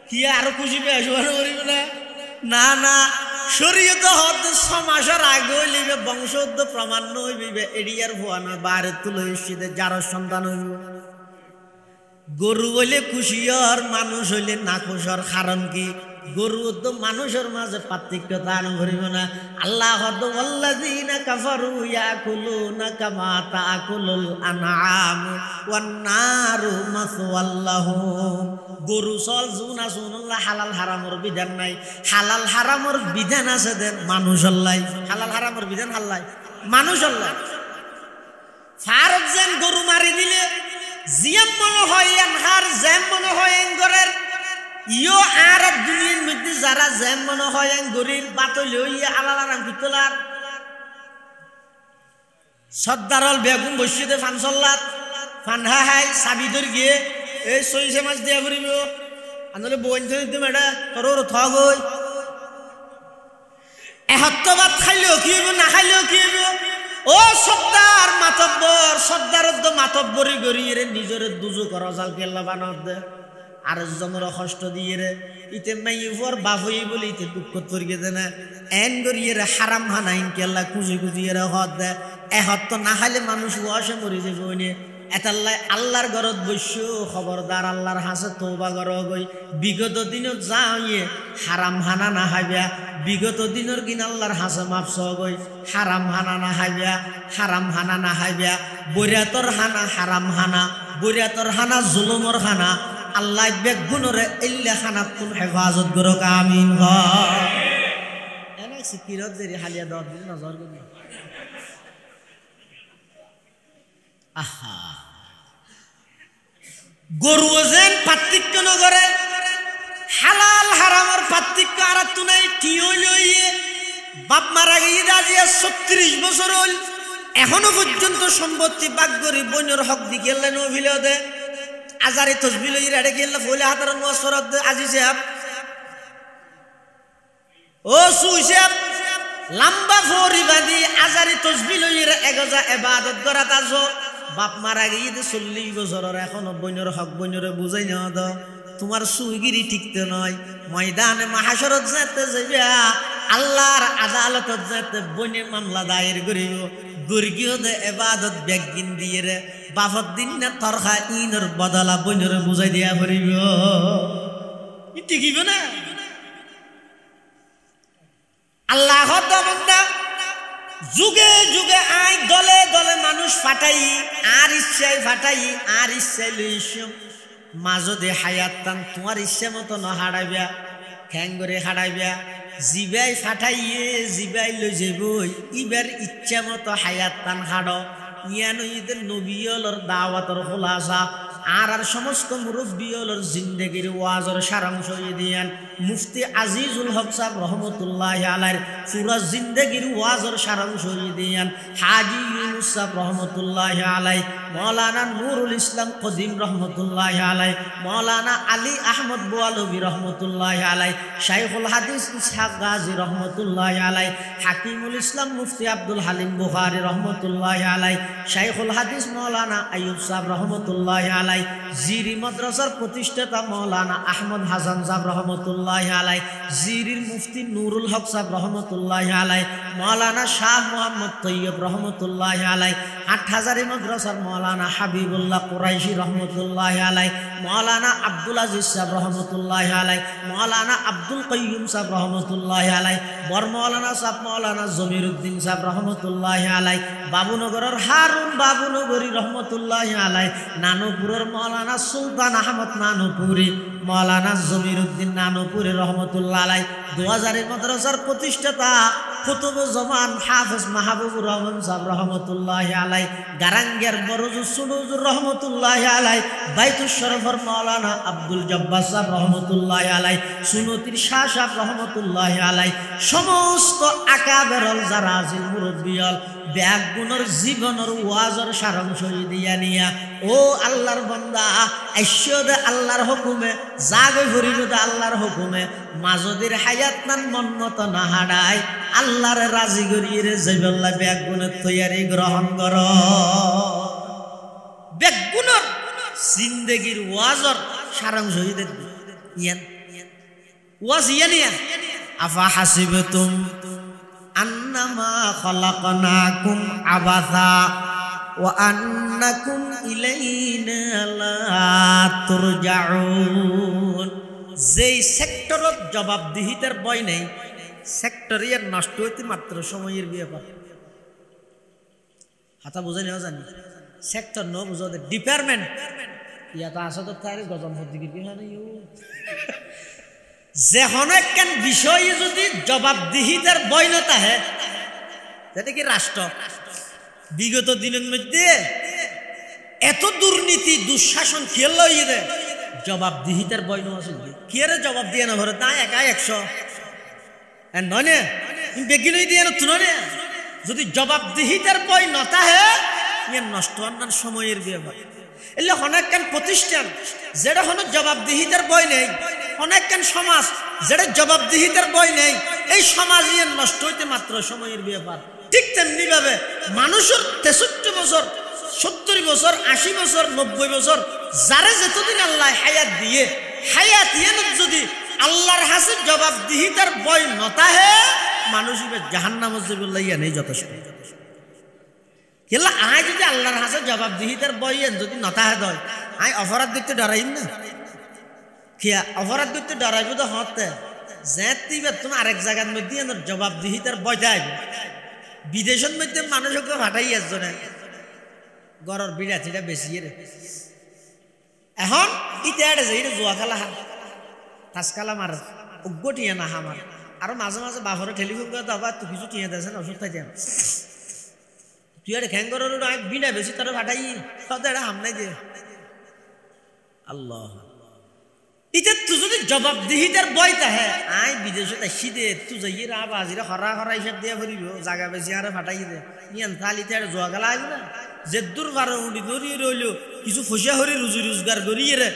কি আরো খুশি বেশানো করিব না না শরীয়ত হদ 6 মাসের আগে হইলে বংশোদ্ধ প্রমাণ হইবে এডিয়ার ভুয়ানো বাইরে তুলে এসে যার সন্তান হইব গরু হইলে খুশিয়র মানুষ হইলে না খুশর কারণ কি গরু তো মানুষের মাঝে পার্থক্য দান করিব না আল্লাহ হদ ওয়াল্লাযিনা কাফারু ইয়াকুলুনা কামা তাকুলুল আনআম ওয়ান নারু মাসওয়াল্লাহুম গরু চল জুনা সুনুল্লাহ হালাল হারামর বিধান নাই হালাল হারামর বিধান আছে দেন মানুষ আল্লাহ হালাল হারামর বিধান আল্লাহ মানুষ আল্লাহ ফারজ যেন গরু মারি দিলে জিয়াম মনে হয় আনহার জ্যাম মনে হয় এঙ্গরের ইয়ো আর দুনিয়ার মধ্যে যারা জ্যাম মনে হয় গরির বাতলে ইয়ে আলাল আরাম কিতলার সর্দারল বেগুন বসিয়ে ফানসল্লাত ফানহা হাই চাবি ধর গিয়ে এই 6 মাস দিয়া করিব আনলে বইন থইতে মেডা তোর থগই এহত্তবাদ খাইলেও কি হইব না খাইলেও কি হইব ও সর্দার মাতব্বর সর্দারদ্দ মাতব্বরি গরিয়ে নিজের দুজু কর জাল কেল্লা বানাত দে আর জমর কষ্ট দিয়ে রে ইতে মাইফর বাপ হই বলি ইতে দুঃখ তরিয়ে দে না এন গরিয়ে হারাম হানাইন কেল্লা কুজি কুজিয়ে রে হদ দে এহত্ত না খাইলে মানুষ ওয়াসে মরি যাবে ওনে এতাল্লাই আল্লাহর ঘরত বৈশ্য খবরদার আল্লাহর হাসে তওবা কর গই বিগত দিনত যা হইয়ে হারাম হানা না হাইবা বিগত দিনের কিন আল্লাহর হাসে মাপস গই হারাম হানা না হাইবা হারাম হানা না হাইবা বরিয়াতর হানা হারাম হানা বরিয়াতর হানা জুলুমর হানা আল্লাহ বেগুনরে ইল্লা খানাত তুন হেফাজত করক আমিন হয় এনে সিকিরত দেরি হালিয়া দর দিন নজর করি আহা গরু যেন পার্থক্য নগরে হালাল হারামের পার্থক্য আর তো নাই কি হইয়ে বাপ মারা গিয়ে রাজিয়া 36 বছর হল এখনো পর্যন্ত সম্পত্তি বাগ করি বইনের হক দি গেলেন অভিলে দে আজারে তসবিল ইরাড়ে গেল ফলে হাতার নোয়াসরত দে আজি সাহেব ও সুই সাহেব লম্বা ফরি বাঁধি আজারে তসবিল ইরা এগজা ইবাদত করাত আছো বাপ মারা গিয়ে 40 বছরের এখনো বইনের হক বইনরে বুঝাই না দ তোমার সুইগিরি ঠিকতে নয় ময়দানে মাহাশরত যেতে যাইবা আল্লাহর আদালতত যেতে বইনে মামলা দায়ের করিব গর্গিও দে ইবাদত বেগিন দিয়ে রে বাফত দিন না তরখা ইনর বদলা বইনরে বুঝাই দিয়া করিব ঠিকইব না আল্লাহ দমন্দা যুগে যুগে আই দলে দলে মানুষ ফাটাই আর ইচ্ছাই ফাটাই আর ইচ্ছাই লইছম মাজদে হায়াত তান তোমার ইচ্ছা মতো ন হারাইবা ঠ্যাঙ্গরে হারাইবা জিবাই ফাটাইয়ে জিবাই লই যাবই ইবার ইচ্ছা মতো হায়াত তান হাড় ইয়ানো ঈদের নবীয়লর দাওয়াতর খোলাসা আর সমস্ত মুরব্বিয়লর জিন্দেগির ওয়াজর সারাংশ দিয়ান মুফতি আজিজুল হক সাহেব রহমতুল্লাহি আলাইহির পুরা জিন্দেগির ওয়াজর সারাংশ দিয়ান হাজী ইউনুস সাহেব রহমতুল্লাহি আলাইহি মৌলানা নুরুল ইসলাম কদিম রহমতুল্লাহ আলাই, মৌলানা আলী আহমদ বোয়ালবি রহমতুল্লাহ আলাই, শাইখুল হাদিস ইসহাক গাজী রহমতুল্লাহ আলাই, হাকিমুল ইসলাম মুফতি আব্দুল হালিম বুখারী রহমতুল্লাহ আলাই, শাইখুল হাদিস মৌলানা আইয়ুব সাহেব রহমতুল্লাহ আলাই, জিরি মাদ্রাসার প্রতিষ্ঠাতা মৌলানা আহমদ হাসান সাহেব রহমতুল্লাহ আলাই, জিরির মুফতি নুরুল হক সাহেব রহমতুল্লাহ আলাই, মৌলানা শাহ মোহাম্মদ তৈয়ব রহমতুল্লাহ আলাই, হাটহাজারী মাদ্রাসার মৌলানা হাবিবুল্লাহ কুরাইশি রহমতুল্লাহ আলাই, মৌলানা আব্দুল আজিজ সাহেব রহমতুল্লাহ আলাই, মৌলানা আব্দুল কাইয়ুম সাহেব রহমতুল্লাহ আলাই, বর মৌলানা সাহেব মৌলানা জমিরুদ্দিন সাহেব রহমতুল্লাহ আলাই, বাবুনগরের হারুন বাবুনগরী রহমতুল্লাহ আলাই, নানুপুরের মৌলানা সুলতান আহমদ নানুপুরি, মৌলানা জমিরুদ্দিন নানুপুরি রহমতুল্লাহ আলাই, 2000 মাদ্রাসার প্রতিষ্ঠাতা কুতুবুজ্জামান হাফেজ মাহবুবুর রহমান সাহেব রহমতুল্লাহ আলাই, গারাঙ্গের বড়জুর সুনুজুর রহমতুল্লাহ আলাই, বাইতুল শরফের মৌলানা আব্দুল জব্বার সাহেব রহমতুল্লাহ আলাই, সুনতির শাহ সাহেব রহমতুল্লাহ আলাই, সমস্ত আকাবেরল যারা আছিল মুরব্বিয়ল ব্যাগুণর জীবনের ওয়াজর সারাংশ দিয়া নিয়া ও আল্লাহর বান্দা আইশ্বদে আল্লাহর হুকুমে জাগে ফরিদে আল্লাহর হুকুমে মাজদির হায়াত নান মন্নত না হাডায় আল্লাহর রাজি করিয়ে যাইবাল্লাহ ব্যাগুণের তৈয়ারি গ্রহণ কর। ব্যাগুণর জিন্দেগির ওয়াজর সারাংশ ইয়ান ওয়াজ ইয়ানিয়া আফা হাসিবতুম আন্নামা খালাকনাকুম আবাসা ওয়া আন্নাকুম ইলাইনা লা তুরজাউন। যেই সেক্টরত জবাবদিহিতার বই নেই সেক্টর ইয়ার নষ্ট হইতে মাত্র সময়ের ব্যাপার। হাতা বুঝে নেওয়া জানি সেক্টর ন বুঝো ডিপার্টমেন্ট ইয়াটা আসত তার গজম হদ্দিগির বিহানে যেখানে কেন বিষয় যদি জবাবদিহিতার বৈনতা হে যেটা কি রাষ্ট্র বিগত দিনের মধ্যে এত দুর্নীতি দুঃশাসন খেয়াল লইয়ে দে জবাবদিহিতার বৈন আছে কি আরে জবাব দিয়ে না ঘরে তা একা 100 নয় নে বেগি নই দিয়ে না তুনো নে যদি জবাবদিহিতার বই নতা হে ইয়ে নষ্ট হওয়ার সময়ের ব্যাপার। এলে অনেকখান প্রতিষ্ঠান যেটা হলো জবাবদিহিতার বই নেই, অনেকখান সমাজ যেটা জবাবদিহিতার বই নেই, এই সমাজ ইয়ে নষ্ট হইতে মাত্র সময়ের ব্যাপার। ঠিক তেমনি ভাবে মানুষের 63 বছর 70 বছর 80 বছর 90 বছর যারা যতদিন আল্লাহ হায়াত দিয়ে হায়াত ইয়ানত যদি আল্লাহর হাসে জবাবদিহিতার বই নতা হে মানুষ জাহান্নামে যাইবল্লাহ ইয়া নেই যথেষ্ট। কেলা আয় যদি আল্লাহর হাসে জবাবদিহিতার বই যদি নতা হে দয় আয় অপরাধ দেখতে ডরাইন না কিয়া অপরাধ দেখতে ডরাইব তো হতে যেতিবে তুমি আরেক জায়গার মধ্যে জবাবদিহিতার বই যাইব। বিদেশের মধ্যে মানুষকে ফাটাই আসছে গড়ের বিড়াতিটা বেশি রে এখন ইটা যে জুয়া খেলা হার তাসকালা মার উগ্র টিয়া না হামার আর মাঝে মাঝে বাপরে টেলিফোন করে তো আবার তুই কিছু টিয়া দিয়েছেন ওষুধ খাই দেন তুই আর খ্যাঙ্গর বিনা বেশি তারা ফাটাই এটা হামলাই দিয়ে আল্লাহ ইটা তুই যদি জবাবদিহিতার বইতা হ্যাঁ আয় বিদেশে আসি দে তুই যাই রাব আজিরা হরা হরা হিসাব দিয়ে ভরিব জাগা বেশি আরে ফাটাই দে ইয়ান থালিতে আর জোয়া গেলা আসবে না যে দূর বারো উঠি ধরিয়ে রইল কিছু ফসিয়া হরি রুজি রোজগার করিয়ে রে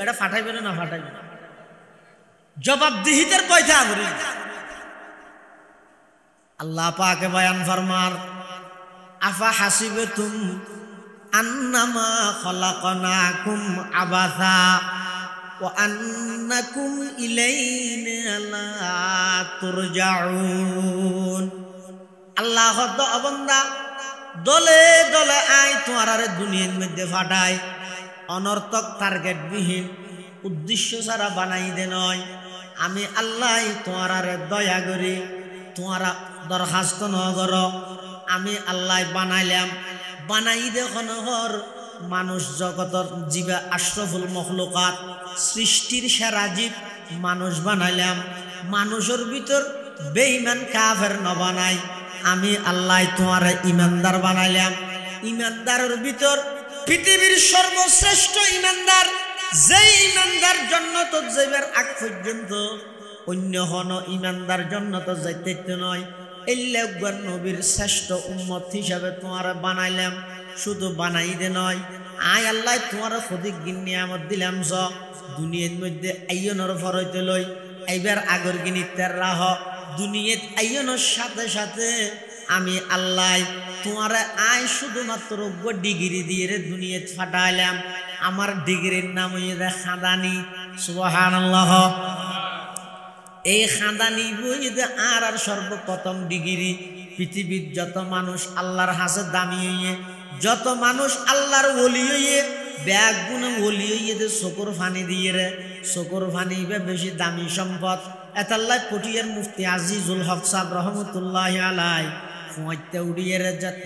এটা ফাটাইবে না ফাটাইবে জবাবদিহিতার পয়সা ভরি। আল্লাহ পাকে বয়ান ফরমান আফা হাসিবতুম আন্নামা খালাকনাকুম আবাসা ওয়া আন্নাকুম ইলাইনা লা তুরজাউন। আল্লাহ হদ অবন্দা দলে দলে আই তোমার দুনিয়ার মধ্যে ফাটায় অনর্থক টার্গেট বিহীন উদ্দেশ্য ছাড়া বানাই দে নয় আমি আল্লাহ তোমার দয়া করি তোমার দরখাস্ত নগর আমি আল্লাহ বানাইলাম বানাই দেখুন হর মানুষ জগতর জীবা আশরাফুল মখলুকাত সৃষ্টির সেরা জীব মানুষ বানাইলাম মানুষের ভিতর বেঈমান কাফের ন বানাই আমি আল্লাহ তোমার ইমানদার বানাইলাম ইমানদারের ভিতর পৃথিবীর সর্বশ্রেষ্ঠ ইমানদার যেই ইমানদার জান্নাতে যাইবার আগ পর্যন্ত অন্য কোন ইমানদার জান্নাতে যাইতে নয় এল্লাগুয়ার নবীর শ্রেষ্ঠ উম্মত হিসাবে তোমার বানাইলাম শুধু বানাই দে নয় আয় আল্লাহ তোমার খদিক গিন নিয়ামত দিলাম জ দুনিয়ার মধ্যে আইয়নর ফরইতে লই এইবার আগর গিনিতার রাহ দুনিয়াত আইয়নর সাথে সাথে আমি আল্লাহ তোমার আয় শুধুমাত্র ডিগ্রি দিয়ে রে দুনিয়াত ফাটাইলাম আমার ডিগ্রির নাম হইয়া খাদানি সুবহানাল্লাহ এই খাদানি বইতে আর সর্বপ্রথম ডিগ্রি পৃথিবীর যত মানুষ আল্লাহর হাসে দামি হইয়ে যত মানুষ আল্লাহর ওলি হইয়ে ব্যাগ গুনে ওলি হইয়ে যে চকুর ফানি দিয়ে রে চকুর ফানি বেশি দামি সম্পদ এতাল্লাহ পটিয়ার মুফতি আজিজুল হক সাহেব রহমতুল্লাহ আলাই ফুঁয়াইতে উড়িয়ে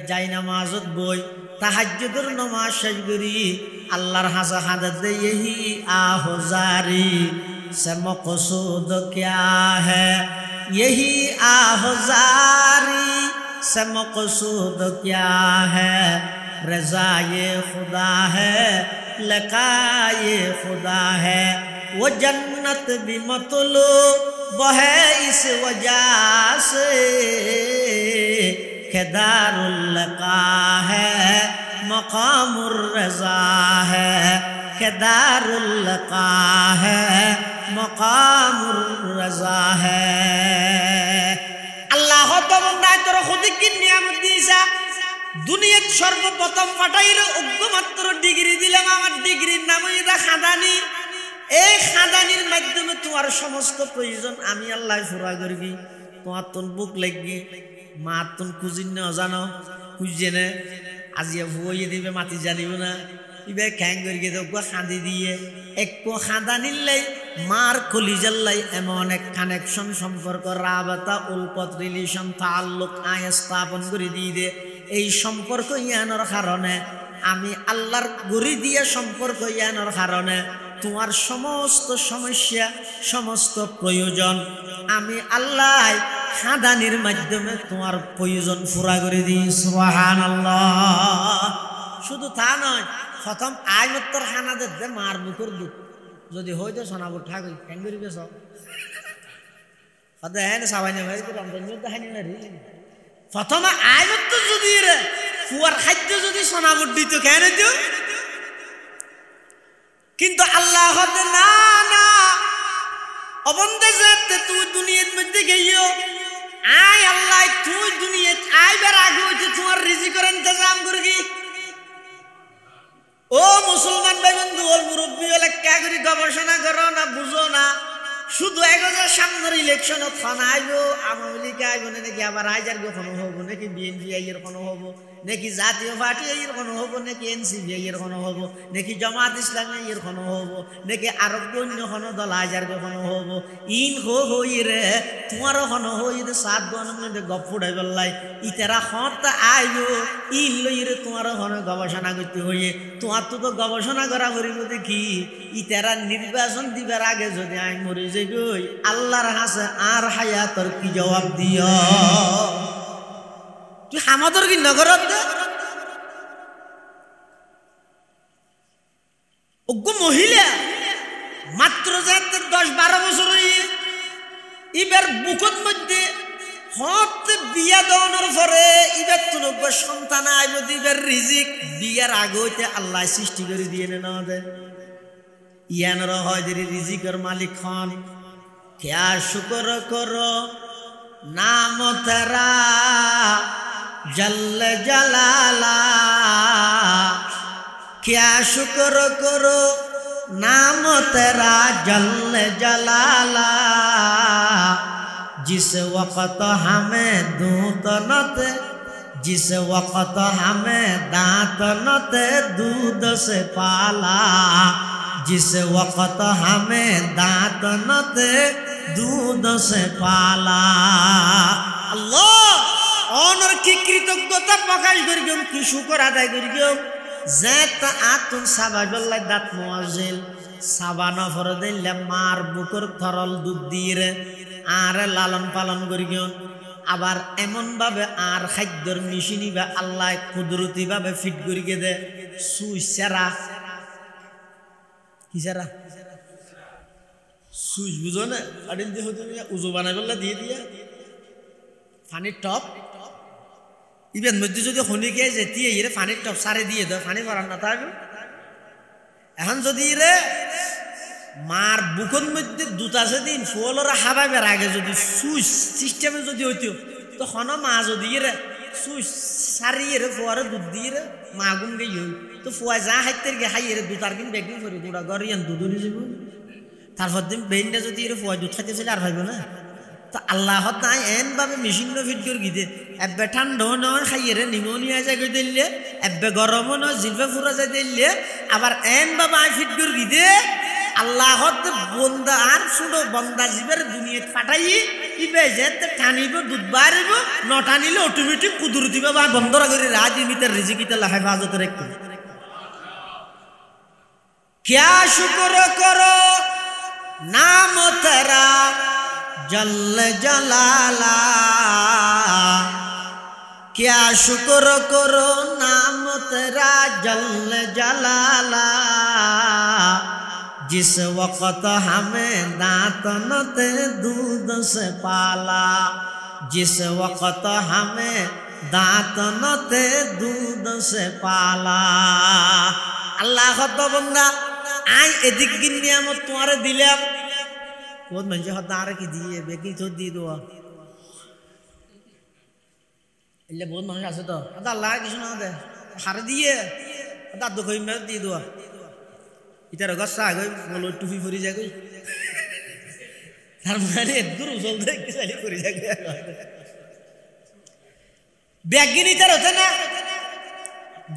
যাই নামাজত বই তাহাজ্জুদের নামাজ শেষ করি আল্লাহর হাসে হাতে দে यही आहुजारी से मकसूद क्या है यही आहुजारी से मकसूद क्या है रज़ाए खुदा है लकाए खुदा है वो जन्नत भी मतलूब है इस वजह से के दारुल लका है मकामुर रज़ा है के दारुल लका है मकामुर रज़ा है আল্লাহ তবন্দায় তোর খুদি কি নিয়ামত দিয়েছা দুনিয়ার সর্বপ্রথম পাঠাইরে অজ্ঞমাত্র ডিগ্রি দিলাম আমার ডিগ্রির নাম এটা খাদানি এই খাদানির মাধ্যমে তোমার সমস্ত প্রয়োজন আমি আল্লাহ পুরা করবি তোমার তোর বুক লাগবি মা তোর খুঁজিন না জানো খুঁজছে না আজিয়া ভুয়ে দিবে মাটি জানিব না ইবে খ্যাং করিয়ে দেব খাঁদি দিয়ে একটু খাঁদা নিলেই মার কলিজাল্লাই এমন এক কানেকশন সম্পর্ক রাবাতা উলপত রিলেশন তাল্লুক আয় স্থাপন করে দিয়ে দে এই সম্পর্ক ইয়ানোর কারণে আমি আল্লাহর গড়ি দিয়ে সম্পর্ক ইয়ানোর কারণে তোমার সমস্ত সমস্যা সমস্ত প্রয়োজন আমি আল্লাহ খাদানির মাধ্যমে তোমার প্রয়োজন পুরা করে দিই সুবহানাল্লাহ শুধু তা নয় প্রথম আয়ত্তর খানাদের দে মার বুকুর দুধ যদি হয়তো শোনাবো ঠাকুর ক্যাঙ্গুরি বেশ হ্যাঁ সবাই প্রথমে আয়ত্ত যদি রে কুয়ার খাদ্য যদি শোনাবো দিত কেন কিন্তু আল্লাহ না না অবন্ধে যেতে তুই দুনিয়ার মধ্যে গেইও আয় আল্লাহ তুই দুনিয়া আইবার আগে হইতে তোমার রিজিকের ইন্তজাম করবি ও মুসলমান ভাই বন্ধু ওর মুরব্বী হলে কাগরি গবেষণা করো না বুঝো না শুধু ১০০০ সামনের ইলেকশন থানা আইব আওয়ামী লীগ আইব নাকি আবার আইজার কোনো হবো নাকি বিএনপি আইয়ের কোনো হবো নাকি জাতীয় পার্টি আইয়ের কোনো হবো নাকি এনসিপি আইয়ের কোনো হবো নাকি জামাত ইসলামী আইয়ের কোনো হবো নাকি আরব অন্য কোনো দল আইজার কোনো হবো ইন হই রে তোমারও কোনো হই রে ৭ গণের গপ ফুটাই বললাই ইতারা হত আইব ইন লই রে তোমারও কোনো গবেষণা করতে হইয়ে তোমার তো গবেষণা করা করিব দেখি ইতারা নির্বাচন দিবার আগে যদি আই মরে যাই আল্লাহর হাসে আর হায়াতর কি জবাব দিও তুই আমাদের কি নগরত ওগো মহিলা মাত্র যাতে ১০-১২ বছর এবার বুকত মধ্যে হত বিয়া দেওয়ানোর পরে এবার তো সন্তান আইব এবার রিজিক বিয়ার আগে হইতে আল্লাহ সৃষ্টি করে দিয়ে না দেয় ইয়ানর হয় যে রিজিকের মালিক হন क्या शुक्र करो नाम तेरा जल्ल जलाला क्या शुक्र करो नाम तेरा जल्ल जलाला जिस वक्त हमें दूत न थे जिस वक्त हमें दांत न थे दूध से पाला जिस वक्त हमें दांत न थे दूध से पाला अल्लाह অনর কি কৃতজ্ঞতা প্রকাশ করিম কি শুকর আদায় করিম যেত আতুন সাবাবল্লাহ দাঁত মুআজ্জিল সাবানা ফরে দিলে মার বুকুর তরল দুধ দিয়ে আর লালন পালন করিম আবার এমন ভাবে আর খাদ্যর মিশিনি বা আল্লাহ কুদরতি ভাবে ফিট করিয়ে দে সুইসারা কিসারা সুইচ বুঝো না আদিল দিয়ে হতো উজু বানাই বললা দিয়ে দিয়া পানির টপ ইবেন মধ্যে যদি খনিকে যেতে এরে পানির টপ সারে দিয়ে দেয় পানি ভরার না থাকবে এখন যদি এরে মার বুকন মধ্যে দুধ আছে দিন ফুলরা হাবাইবার আগে যদি সুইচ সিস্টেমে যদি হইতো তখন মা যদি এরে সুইচ সারি এরে ফুয়ারে দুধ দিয়ে মা গুন গেই তো ফুয়া যা হাইতে গিয়ে হাই এরে দুধ আর কিন বেগিন করে দুটা গরিয়ান দুধ নিয়ে যাব তারপর দিন বেইনটা যদি এরে ফুয়া দুধ খাইতে চলে আর ভাইব না তো আল্লাহ তাই এন ভাবে মেশিন ফিট করে গিয়ে এবে ঠান্ডা নয় খাইয়ে নিমোনিয়া যায় দিলে এবে গরমও নয় জিভে ফুরা যায় দিলে আবার এন বাবা ফিট করে গিয়ে আল্লাহ বন্দা আর ছোট বন্দা জীবের দুনিয়া পাঠাই ইবে যে টানিব দুধ বাড়িব ন টানিলে অটোমেটিক কুদুর দিবে বা বন্ধরা করে রাজ ইমিতার রিজিকিতে হেফাজত রেখে क्या शुक्र करो नाम तेरा जल जलाला क्या शुक्र करो नाम तेरा जल जलाला जिस वक्त हमें दांतन ते दूध से पाला जिस वक्त हमें दांतन ते दूध से पाला अल्लाह तो बंदा आई एदिक की नियामत तुम्हारे दिले बहुत मंजे हदार की दिए बेकी तो दी दो इल्ले बहुत मंजे आसे तो अदा अल्लाह की सुना दे हर दिए अदा दो कोई मेरे दी दो इधर गस्सा आ गई बोलो टूफी फरी जा गई हमारे दूर उछल दे किसाली फरी जा गया बैगिन इधर होता ना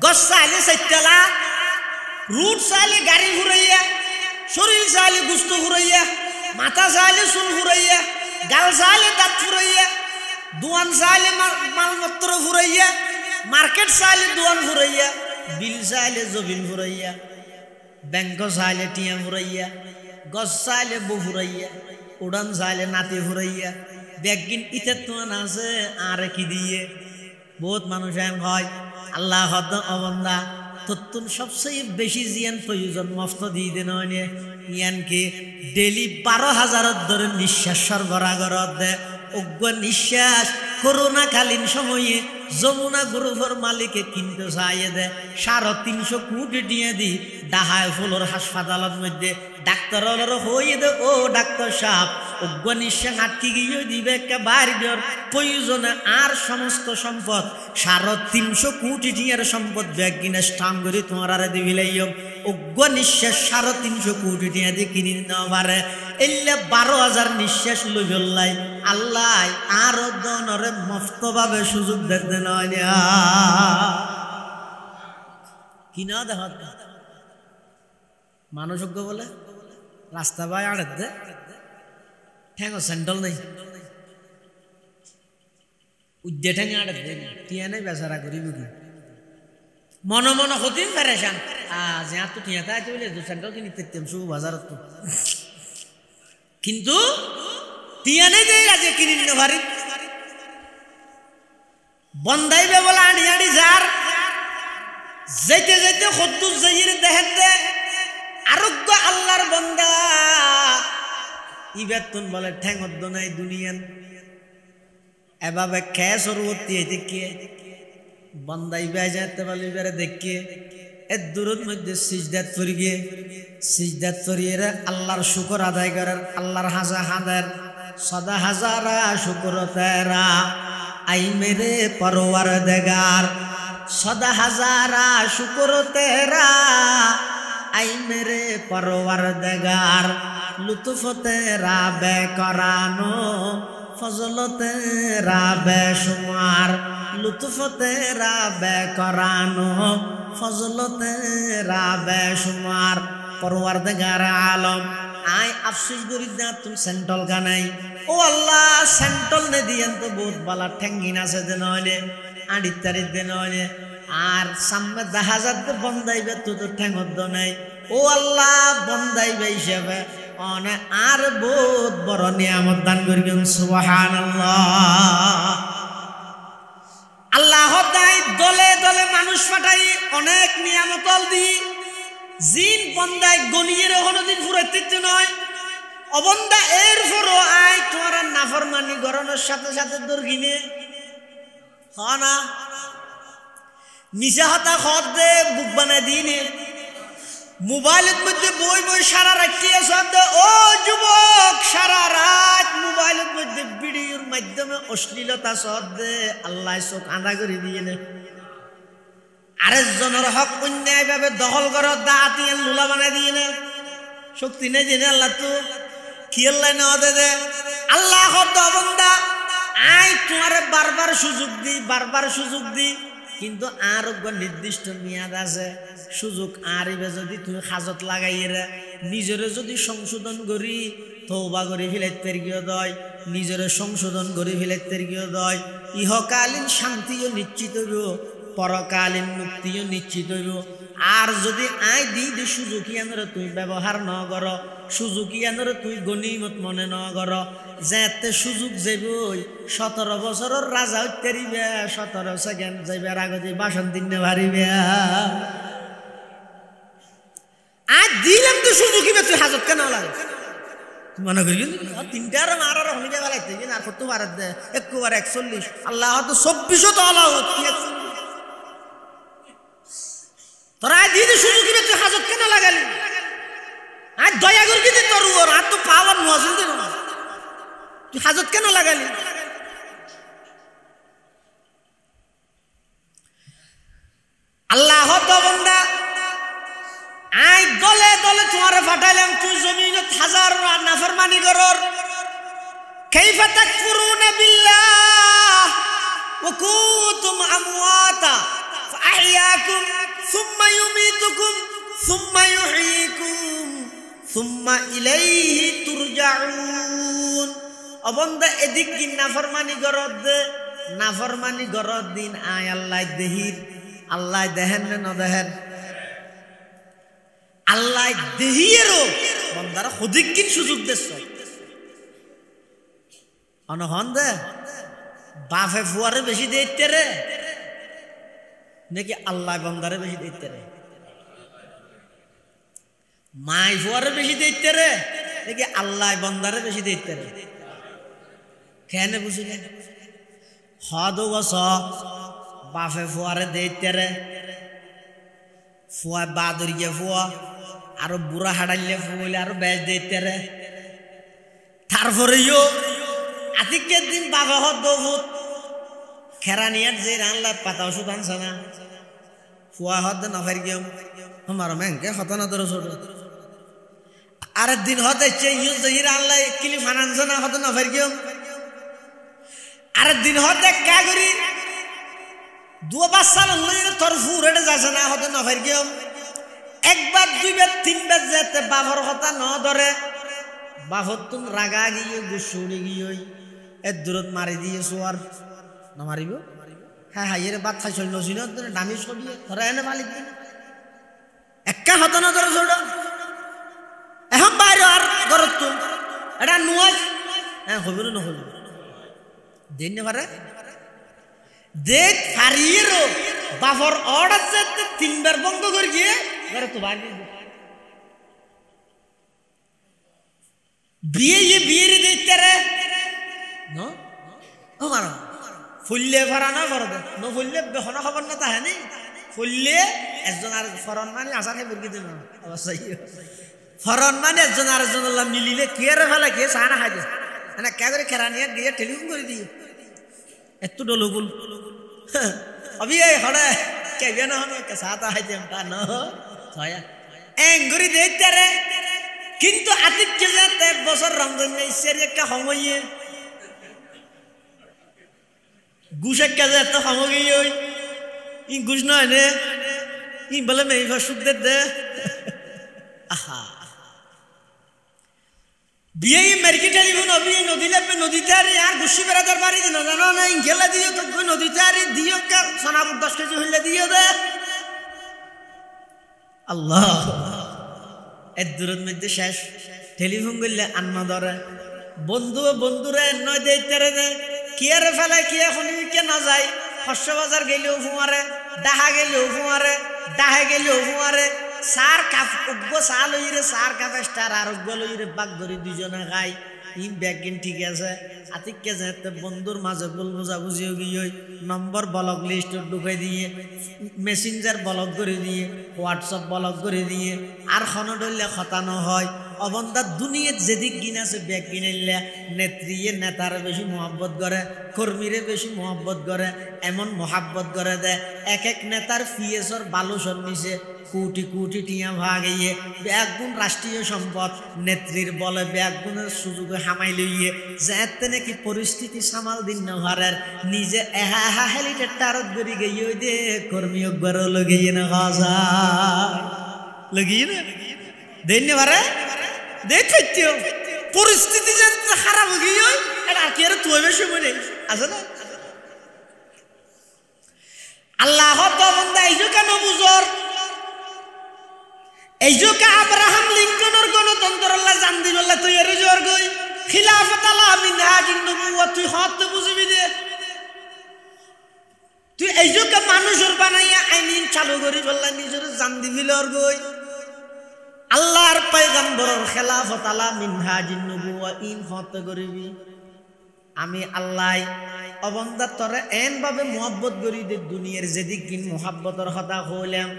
गस्सा आले सच्चला रूट साले गाड़ी घुराइया शरीर साले गुस्तो घुराइया माथा साले सुन घुराइया गाल साले दांत घुराइया दुआन साले मालमत्र घुराइया मार्केट साले दुआन घुराइया बिल साले जबिन घुराइया बैंक साले टिया घुराइया गस साले बो घुराइया उड़ान साले नाते घुराइया बैगिन इते तो ना से आरे की दिए बहुत मनुष्य हैं अल्लाह हद अवंदा तो तुम सबसे बेशी जियान प्रयोजन मुफ्त दी देना है यान के डेली 12,000 दर निश्वास सरबराह करते उग्र निश्वास कोरोना कालीन समय যমুনা গ্রুপের মালিকে কিনতে চাইয়ে দে 350 কোটি দিয়ে দি ডাহায় ফুলর হাসপাতালের মধ্যে ডাক্তারর হইয়ে দে ও ডাক্তার সাহেব উগ্র নিঃশ্বাস আটকে গিয়ে দিবে কে বাইরের প্রয়োজনে আর সমস্ত সম্পদ 350 কোটি টাকার সম্পদ ব্যাগ কিনে স্টাম্প করে তোমার আর দিবিলাইম উগ্র নিঃশ্বাস 350 কোটি টাকা দিয়ে কিনে নিতে পারে এলে 12,000 নিঃশ্বাস লইবলাই আল্লাহ আর দনরে মুফতভাবে সুযোগ দেন কিনা দেখা মানুষজ্ঞ বলে রাস্তা বাই আড়ে দে ঠ্যাঙ স্যান্ডল নেই উদ্দে ঠ্যাঙে আড়ে দে টিয়া নেই বেচারা করিব কি মন মন হতিম ফেরেশান যে তো টিয়া তাই বলে স্যান্ডল কিনি তেম শুভ বাজারত কিন্তু টিয়া নেই দেই আজ কিনি নিতে পারি বন্দাইবে বলে আনি আনি যার যেতে যেতে খদ্দুস যাইর দেখেন দে আরোগ্য আল্লাহর বন্দা ইবেতুন বলে ঠ্যাঙদ্দ নাই দুনিয়ান এভাবে খেয়ে সরবর্তী দেখিয়ে বন্দাইবে যেতে বলে এবারে দেখিয়ে এর দূরের মধ্যে সিজদাত পড়ি গিয়ে সিজদাত পড়িয়ে আল্লাহর শুকর আদায় করার আল্লাহর হাজার সদা হাজারা শুকর তেরা आई मेरे परवरदिगार सदा हजारा शुक्र तेरा आई मेरे परवरदिगार लुत्फ तेरा बेकरानो फजल तेरा बेशुमार लुत्फ तेरा बेकरानो फजल तेरा बेशुमार परवरदिगार आलम आई अफसोस करी ना तुम सेंटल का नहीं ओ अल्लाह सेंटल ने दियन तो बहुत बाला ठेंगिना से देनोने आड़ी तारी देनोने आर सामने 10,000 दे बंदाइबे तो ठेंगद नहीं ओ अल्लाह बंदाइबे हिसाबे ओने आर बहुत बड़ नियामत दान करियन सुबहानाल्लाह अल्लाह ताई दले दले मानुष पाठाई अनेक नियामतल दी জিন বন্দায় গনিয়ে কোনদিন ফুরাইতে নয় অবন্দা এর পরও আয় তোমার নাফরমানি গরনের সাথে সাথে দরগিনে হ না নিচে হাতা খত দে বুক বানাই দিনে মোবাইলের মধ্যে বই বই সারা রাখতে শব্দ ও যুবক সারা রাত মোবাইলের মধ্যে ভিডিওর মাধ্যমে অশ্লীলতা শব্দ আল্লাহ চোখ আঁধা করে দিয়ে নে আরেকজনের হক অন্যায় ভাবে দখল কর দাঁতি লুলা বানাই দিয়ে নে শক্তি নেই জেনে আল্লাহ তো খেয়াল্লাই নেওয়া দে আল্লাহ হদ বন্দা আই তোমার বারবার সুযোগ দি কিন্তু আর নির্দিষ্ট মেয়াদ আছে সুযোগ আরিবে যদি তুমি হাজত লাগাইয়ে নিজেরে যদি সংশোধন করি তওবা করে ফেলাইতে গিয়ে দয় নিজেরে সংশোধন করে ফেলাইতে গিয়ে দয় ইহকালীন শান্তিও নিশ্চিত হইব পরকালীন মুক্তিও নিশ্চিত হইব আর যদি আই দি সুযোগী আনরে তুই ব্যবহার ন কর সুযোগী আনরে তুই গনিমত মনে ন কর যেতে সুযোগ যাবই 17 বছরের রাজা হইতে রিবে 17 সেকেন্ড যাইবার আগতে বাসন দিনে ভারিবে আজ দিলাম তো সুযোগী তুই হাজত কেন লাগে মনে করি তিনটার মারার হইতে বেলাইতে আর কত বার দে একবার 41 আল্লাহ তো 24 তো আল্লাহ তোরা দিদি সুযোগী তুই হাজত কেন লাগালি আজ দয়া করে দিদি তোর ওর আর তো পাওয়ার নজল দিন তুই হাজত কেন লাগালি আল্লাহ তো বন্দা আই দলে দলে তোমারে পাঠাইলাম তুই জমিনত হাজার নাফরমানি করর কাইফা তাকফুরুনা বিল্লাহ ওয়া কুনতুম আমওয়াতা ফাআহইয়াকুম সুম্মা ইউমীতুকুম সুম্মা ইউহয়িকুম সুম্মা ইলাইহি তুরজাউন অবন্দা এদিক কি নাফরমানি গরদ দিন আয় আল্লাহ দেহির আল্লাহ দেখেন না দেখেন আল্লাহ দেহিয়েরও বন্দারা হদিক কিন সুযোগ দেশ অনহন দে বাফে ফুয়ারে বেশি দিতে রে নাকি আল্লাহ বন্দারে বেশি দিতে রে মাই ফুয়ারে বেশি দিতে রে নাকি আল্লাহ বন্দারে বেশি দিতে রে কেন বুঝিলেন হদ বস বাফে ফুয়ারে দিতে রে ফুয়া বাদরিয়ে ফুয়া আরো বুড়া হাড়াইলে ফুলে আরো বেশ দিতে রে তারপরেও আতিকের দিন বাবা হদ বহুত খেরানিয়ার যে রানলা পাতা ওষুধ আনছে না ফুয়া হদ নফের গিয়ে আমার মেঙ্কে হত না ধরো ছোট আরেক দিন হতে রানলা কিলি ফানানছে না হত নফের গিয়ে আরেক দিন হতে কা করি 2 বাচ্চা তোর ফুরেটে যাচ্ছে না হতে নফের গিয়ে একবার 2 বার 3 বার যেতে বাবার কথা ন ধরে বাফর তুমি রাগা গিয়ে গুসুড়ি গিয়ে এর দূরত মারি দিয়েছো আর না মারিব হ্যাঁ হ্যাঁ এর বাদ খাইছিল নছিল দামি ছবি ধরা এনে মালিক দিন একা হতো না ধরো ছোট এখন বাইরে আর ঘরত তো এটা নুয়াজ হ্যাঁ হইব না হইব দিন না পারে দেখ হারিয়েরও বাফর অর্ডার যেতে 3 বার বন্ধ করে গিয়ে ঘরে তো বাইরে বিয়ে দিতে রে আমার ফুললে ভরা না ভর দে ন ফুললে বেহনা খবর না তাহে নি ফুললে একজন আর ফরন মানে আশা খাই বুরকি দিল অবশ্যই ফরন মানে একজন আর একজন মিলিলে কে রে ফেলে কে সানা খাই দে মানে কে করে খেরানিয়া গিয়ে টেলিফোন করে দিয়ে এত ডলগুল অবি এই হড়ে কে বিয়ে না হনো কে সাতা হাইতে তা ন ছয়া এঙ্গুরি দিতে রে কিন্তু আতিককে যেতে 1 বছর রমজান ইসের একটা সময়ে গুশের কাজে এত সময় ওই ই গুশ নয় নে ই বলে মেয়ে সুখ দে আহা বিয়ে মেরকি টেলিফোন অবি নদী লাগবে নদীতে আর আর গুসি বেড়াদার বাড়ি দিন জানো না ইংকেলা দিও তো নদীতে আর দিও কা সোনাপুর 10 কেজি হইলে দিও দে আল্লাহ এর দূরের মধ্যে শেষ টেলিফোন করলে আন্না ধরে বন্ধুরে নয় দিতে রে কিয়ারে ফেলে কি এখন কে না যায় শস্য বাজার গেলেও ফুমারে ডাহা গেলেও ফুমারে ডাহে গেলেও ফুমারে সার কাপ উগ্গ চা লইরে সার কাপ স্টার আর উগ্গ লইরে বাগ ধরি 2 জনে খাই ইন ব্যাগিন ঠিক আছে আতিককে যেতে বন্ধুর মাঝে ভুল বুঝাবুঝি গিয়ে নম্বর ব্লক লিস্ট ঢুকাই দিয়ে মেসেঞ্জার ব্লক করে দিয়ে হোয়াটসঅ্যাপ ব্লক করে দিয়ে আর খনডলে খতানো হয় অবন্ধা দুনিয়ার যেদিক গিন আছে ব্যাগ কিনাইলে নেত্রীয়ে নেতার বেশি মহব্বত করে কর্মীরে বেশি মহব্বত করে এমন মহাব্বত করে দেয় এক এক নেতার পিএসর বালুসর নিচে কোটি কোটি টিয়া ভাগাইয়ে ব্যাগুন রাষ্ট্রীয় সম্পদ নেত্রীর বলে ব্যাগুনের সুযোগে হামাই লইয়ে যেতে নাকি পরিস্থিতি সামাল দিন নহারের নিজে এহা এহা হেলিকপ্টারত গড়ি গিয়ে ওই দে কর্মী একবার লগিয়ে না হাজা লগিয়ে না দেন পারে দেখো পরিস্থিতি যে খারাপ গিয়ে এটা কি আর তুই বেশি মনে আছে না আল্লাহ তো বন্ধা এই যে কেন বুঝর এই যে আব্রাহাম লিঙ্কনের গণতন্ত্র আল্লাহ জান দিবল্লা তুই এর জোর গই খিলাফত আলা মিনহাজিন নবুওয়াত তুই হত বুঝবি দে তুই এই যে মানুষের বানাইয়া আইন চালু করি বললা নিজের জান দিবিল আর গই আল্লাহর পয়গম্বরের খিলাফত আলা মিনহাজিন নবুওয়াত ইন হত করিবি আমি আল্লাহ অবন্ধা তরে এন ভাবে মোহাব্বত করি দে দুনিয়ার যেদিক কিন মোহাব্বতর কথা হইলাম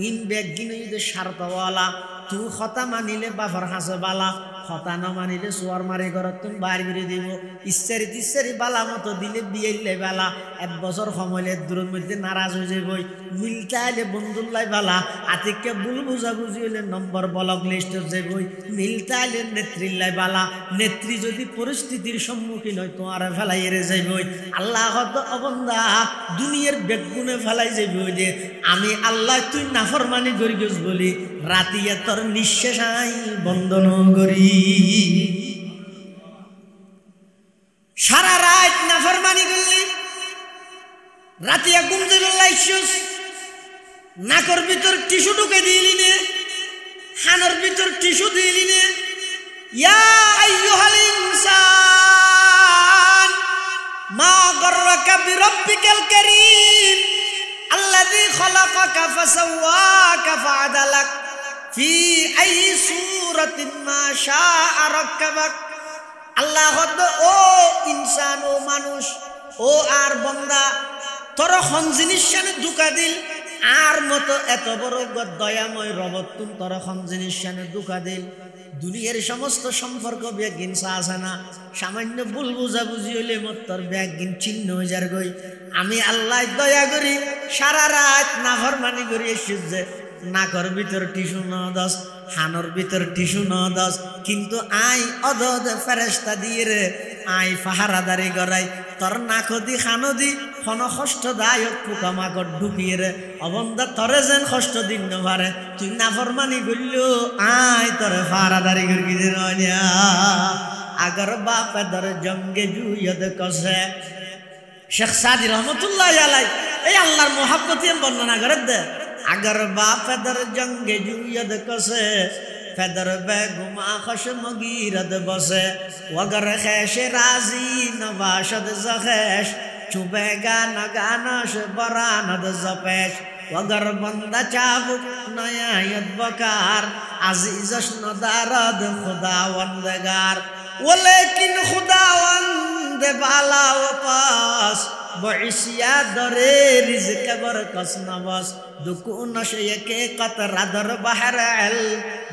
ইন ব্যাগ গিনে স্বার্থওয়ালা তুই হতা মানিলে বাফর হাসে বালা হতা না মানিলে সোয়ার মারি ঘরত তুমি বাইর করে দিব ইচ্ছারি তিচ্ছারি বালা মতো দিলে বিয়েলে বেলা এক বছর সময়লে দূরের মধ্যে নারাজ হয়ে যাবই মিলতে আইলে বন্ধুল্লাই বালা আতিককে ভুল বুঝাবুঝি হইলে নম্বর ব্লক লিস্ট যাবই মিলতে আইলে নেত্রীল্লাই বালা নেত্রী যদি পরিস্থিতির সম্মুখীন হয় তোমার ফেলাই এড়ে যাইবই আল্লাহ হত অবন্ধা দুনিয়ার বেগুনে ফেলাই যাইবই যে আমি আল্লাহ তুই নাফরমানি করি গেছ বলি রাতিয়া তোর নিঃশ্বাস আই বন্ধন করি সারা রাত নাফরমানি করলি রাতিয়া ঘুম থেকে লাইছস নাকর ভিতর টিস্যু ঢুকে দিলি নে হানর ভিতর টিস্যু দিলি নে ইয়া আইয়ুহাল ইনসান মা গররাকা বিরাব্বিকাল কারীম আল্লাযী খালাকাকা ফাসাওয়াকা ফাআদালাক ফি আই সূরাতিন মা শাআ রাক্কাবাক আল্লাহ ও ইনসান ও মানুষ ও আর বান্দা তোর খন জিনিস শানে দুকা দিল আর মতো এত বড় দয়াময় রব তুমি তোর খন জিনিস শানে দুকা দিল দুনিয়ার সমস্ত সম্পর্ক ব্যাগিন আছে না সামান্য ভুল বুঝাবুঝি হইলে মত তোর ব্যাগিন চিহ্ন হয়ে যার গই আমি আল্লাহ দয়া করি সারা রাত নাফরমানি করি এসেছে নাকর ভিতর টিস্যু ন দশ হানর ভিতর টিস্যু ন দশ কিন্তু আই অদদ ফেরেস্তা দিয়ে রে আই পাহারাদারি গড়াই তোর নাকদি খানদি খন কষ্টদায়ক পোকামাকড় ঢুকিয়ে রে অবন্ধা তরে যেন কষ্ট দিন নভারে তুই নাফরমানি করলো আই তোরে পাহারাদারি করি দে নয়া আগর বাপে ধরে জঙ্গে জুয়দ কসে শেখ সাদি রহমতুল্লাহ আলাই এই আল্লাহর মোহাব্বত বর্ণনা করে দে अगर बाप दर जंगे जुयद कसे फदर बेगुमा खशम गिरद बसे वगर खैश राजी नवाशद जखेश चुबेगा नगानश बरानद जपेश वगर बंदा चाबुक नयायत बकार अजीजश नदारद खुदावंदगार वलेकिन खुदावंद बाला वपास बइसिया दरे रिज़्क़ बरकस नवास दुकु नशे के कतरा दर बहर अल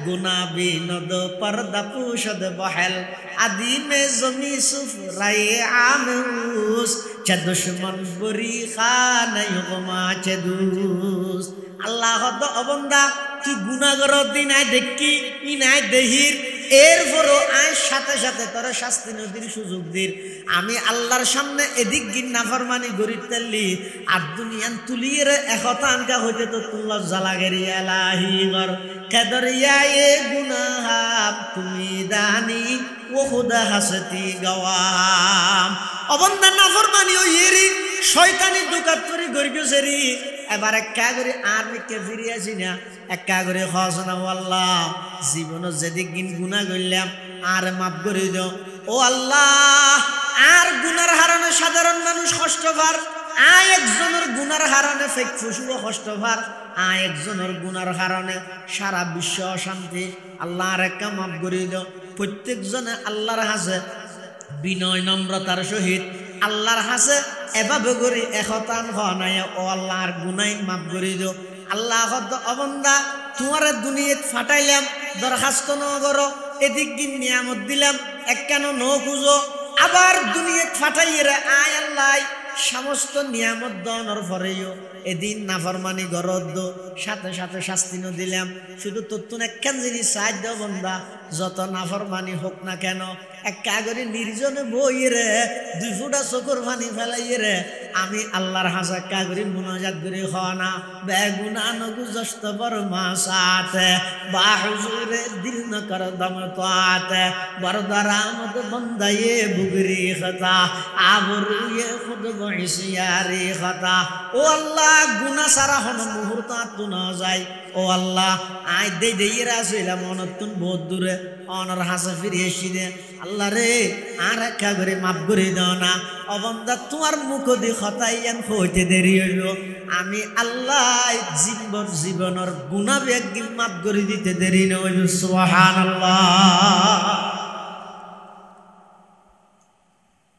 गुना भी नद पर्दा पूशद बहल आदि में जमी सुफराए आमूस च दुश्मन बुरी खान युगमा च दूस अल्लाह द अबंदा तु गुनाहगार दिन आय देखी इन आय देहिर এরপরও আয় সাথে সাথে তোরা শাস্তি নদীর সুযোগ দির আমি আল্লাহর সামনে এদিক গিন নাফরমানি গরিব তেললি আর দুনিয়ান তুলিয়ে একতা আনকা হইতে তো তুল্লা জালাগেরি এলাহি গর কাদরিয়া এ গুনাহ তুমি দানি ও খুদা হাসতি গওয়াম অবন্দা নাফরমানি ও ইরি শয়তানি দুকাত করি গরিব সেরি এবার একা করে আর নিকে ফিরিয়াছি না একা করে খসনা আল্লাহ জীবন যেদিক গিন গুনাহ করলাম আর মাফ করে দাও ও আল্লাহ আর গুনার হারণে সাধারণ মানুষ কষ্ট পার আয় একজনের গুনার হারণে ফেক ফুসুও কষ্ট পার আয় একজনের গুনার হারণে সারা বিশ্ব অশান্তি আল্লাহ আর একা মাফ করে দাও প্রত্যেকজনে আল্লাহর হাসে বিনয় নম্রতার সহিত আল্লাহর হাসে এভাবে করে একতান হনায় ও আল্লাহর গুনাহ মাফ করে দিও। আল্লাহ হদ অবন্দা তোমার দুনিয়াত ফাটাইলাম দরখাস্ত ন করো, এদিক দিন নিয়ামত দিলাম এক কেন ন খুঁজো, আবার দুনিয়াত ফাটাইয়ে রে আয় আল্লাহ সমস্ত নিয়ামত দনের পরেও এদিন নাফরমানি গরদ সাথে সাথে শাস্তি ন দিলাম। শুধু তোর একখান জিনিস সাহায্য বন্দা, যত নাফরমানি হোক না কেন এক কাগরে নির্জনে বই রে 2 ফুটা চকুর পানি ফেলাই রে আমি আল্লাহর হাসা কাগরি মুনাজাত করে হনা বেগুনা নগু জস্ত বর্মা সাথে বা হুজুরে দিল ন কর দম তাতে বরদরামত বন্দায়ে বুগরি খতা আবরুয়ে খুদ বইসিয়ারি খতা। ও আল্লাহ গুনাহ সারা হন মুহূর্ত তু না যায়। ও আল্লাহ আই দে দেইরা ছিলাম অনতুন বহুত দূরে অনর হাসা ফিরে এসি দে আল্লাহ রে আর একা করে মাফ করে দাও না। অবন্দা তোমার মুখ দি খতাইয়ান হইতে দেরি হইল, আমি আল্লাহ জীবনের গুনাহ বেগিন মাফ করে দিতে দেরি না হইল। সুবহানাল্লাহ।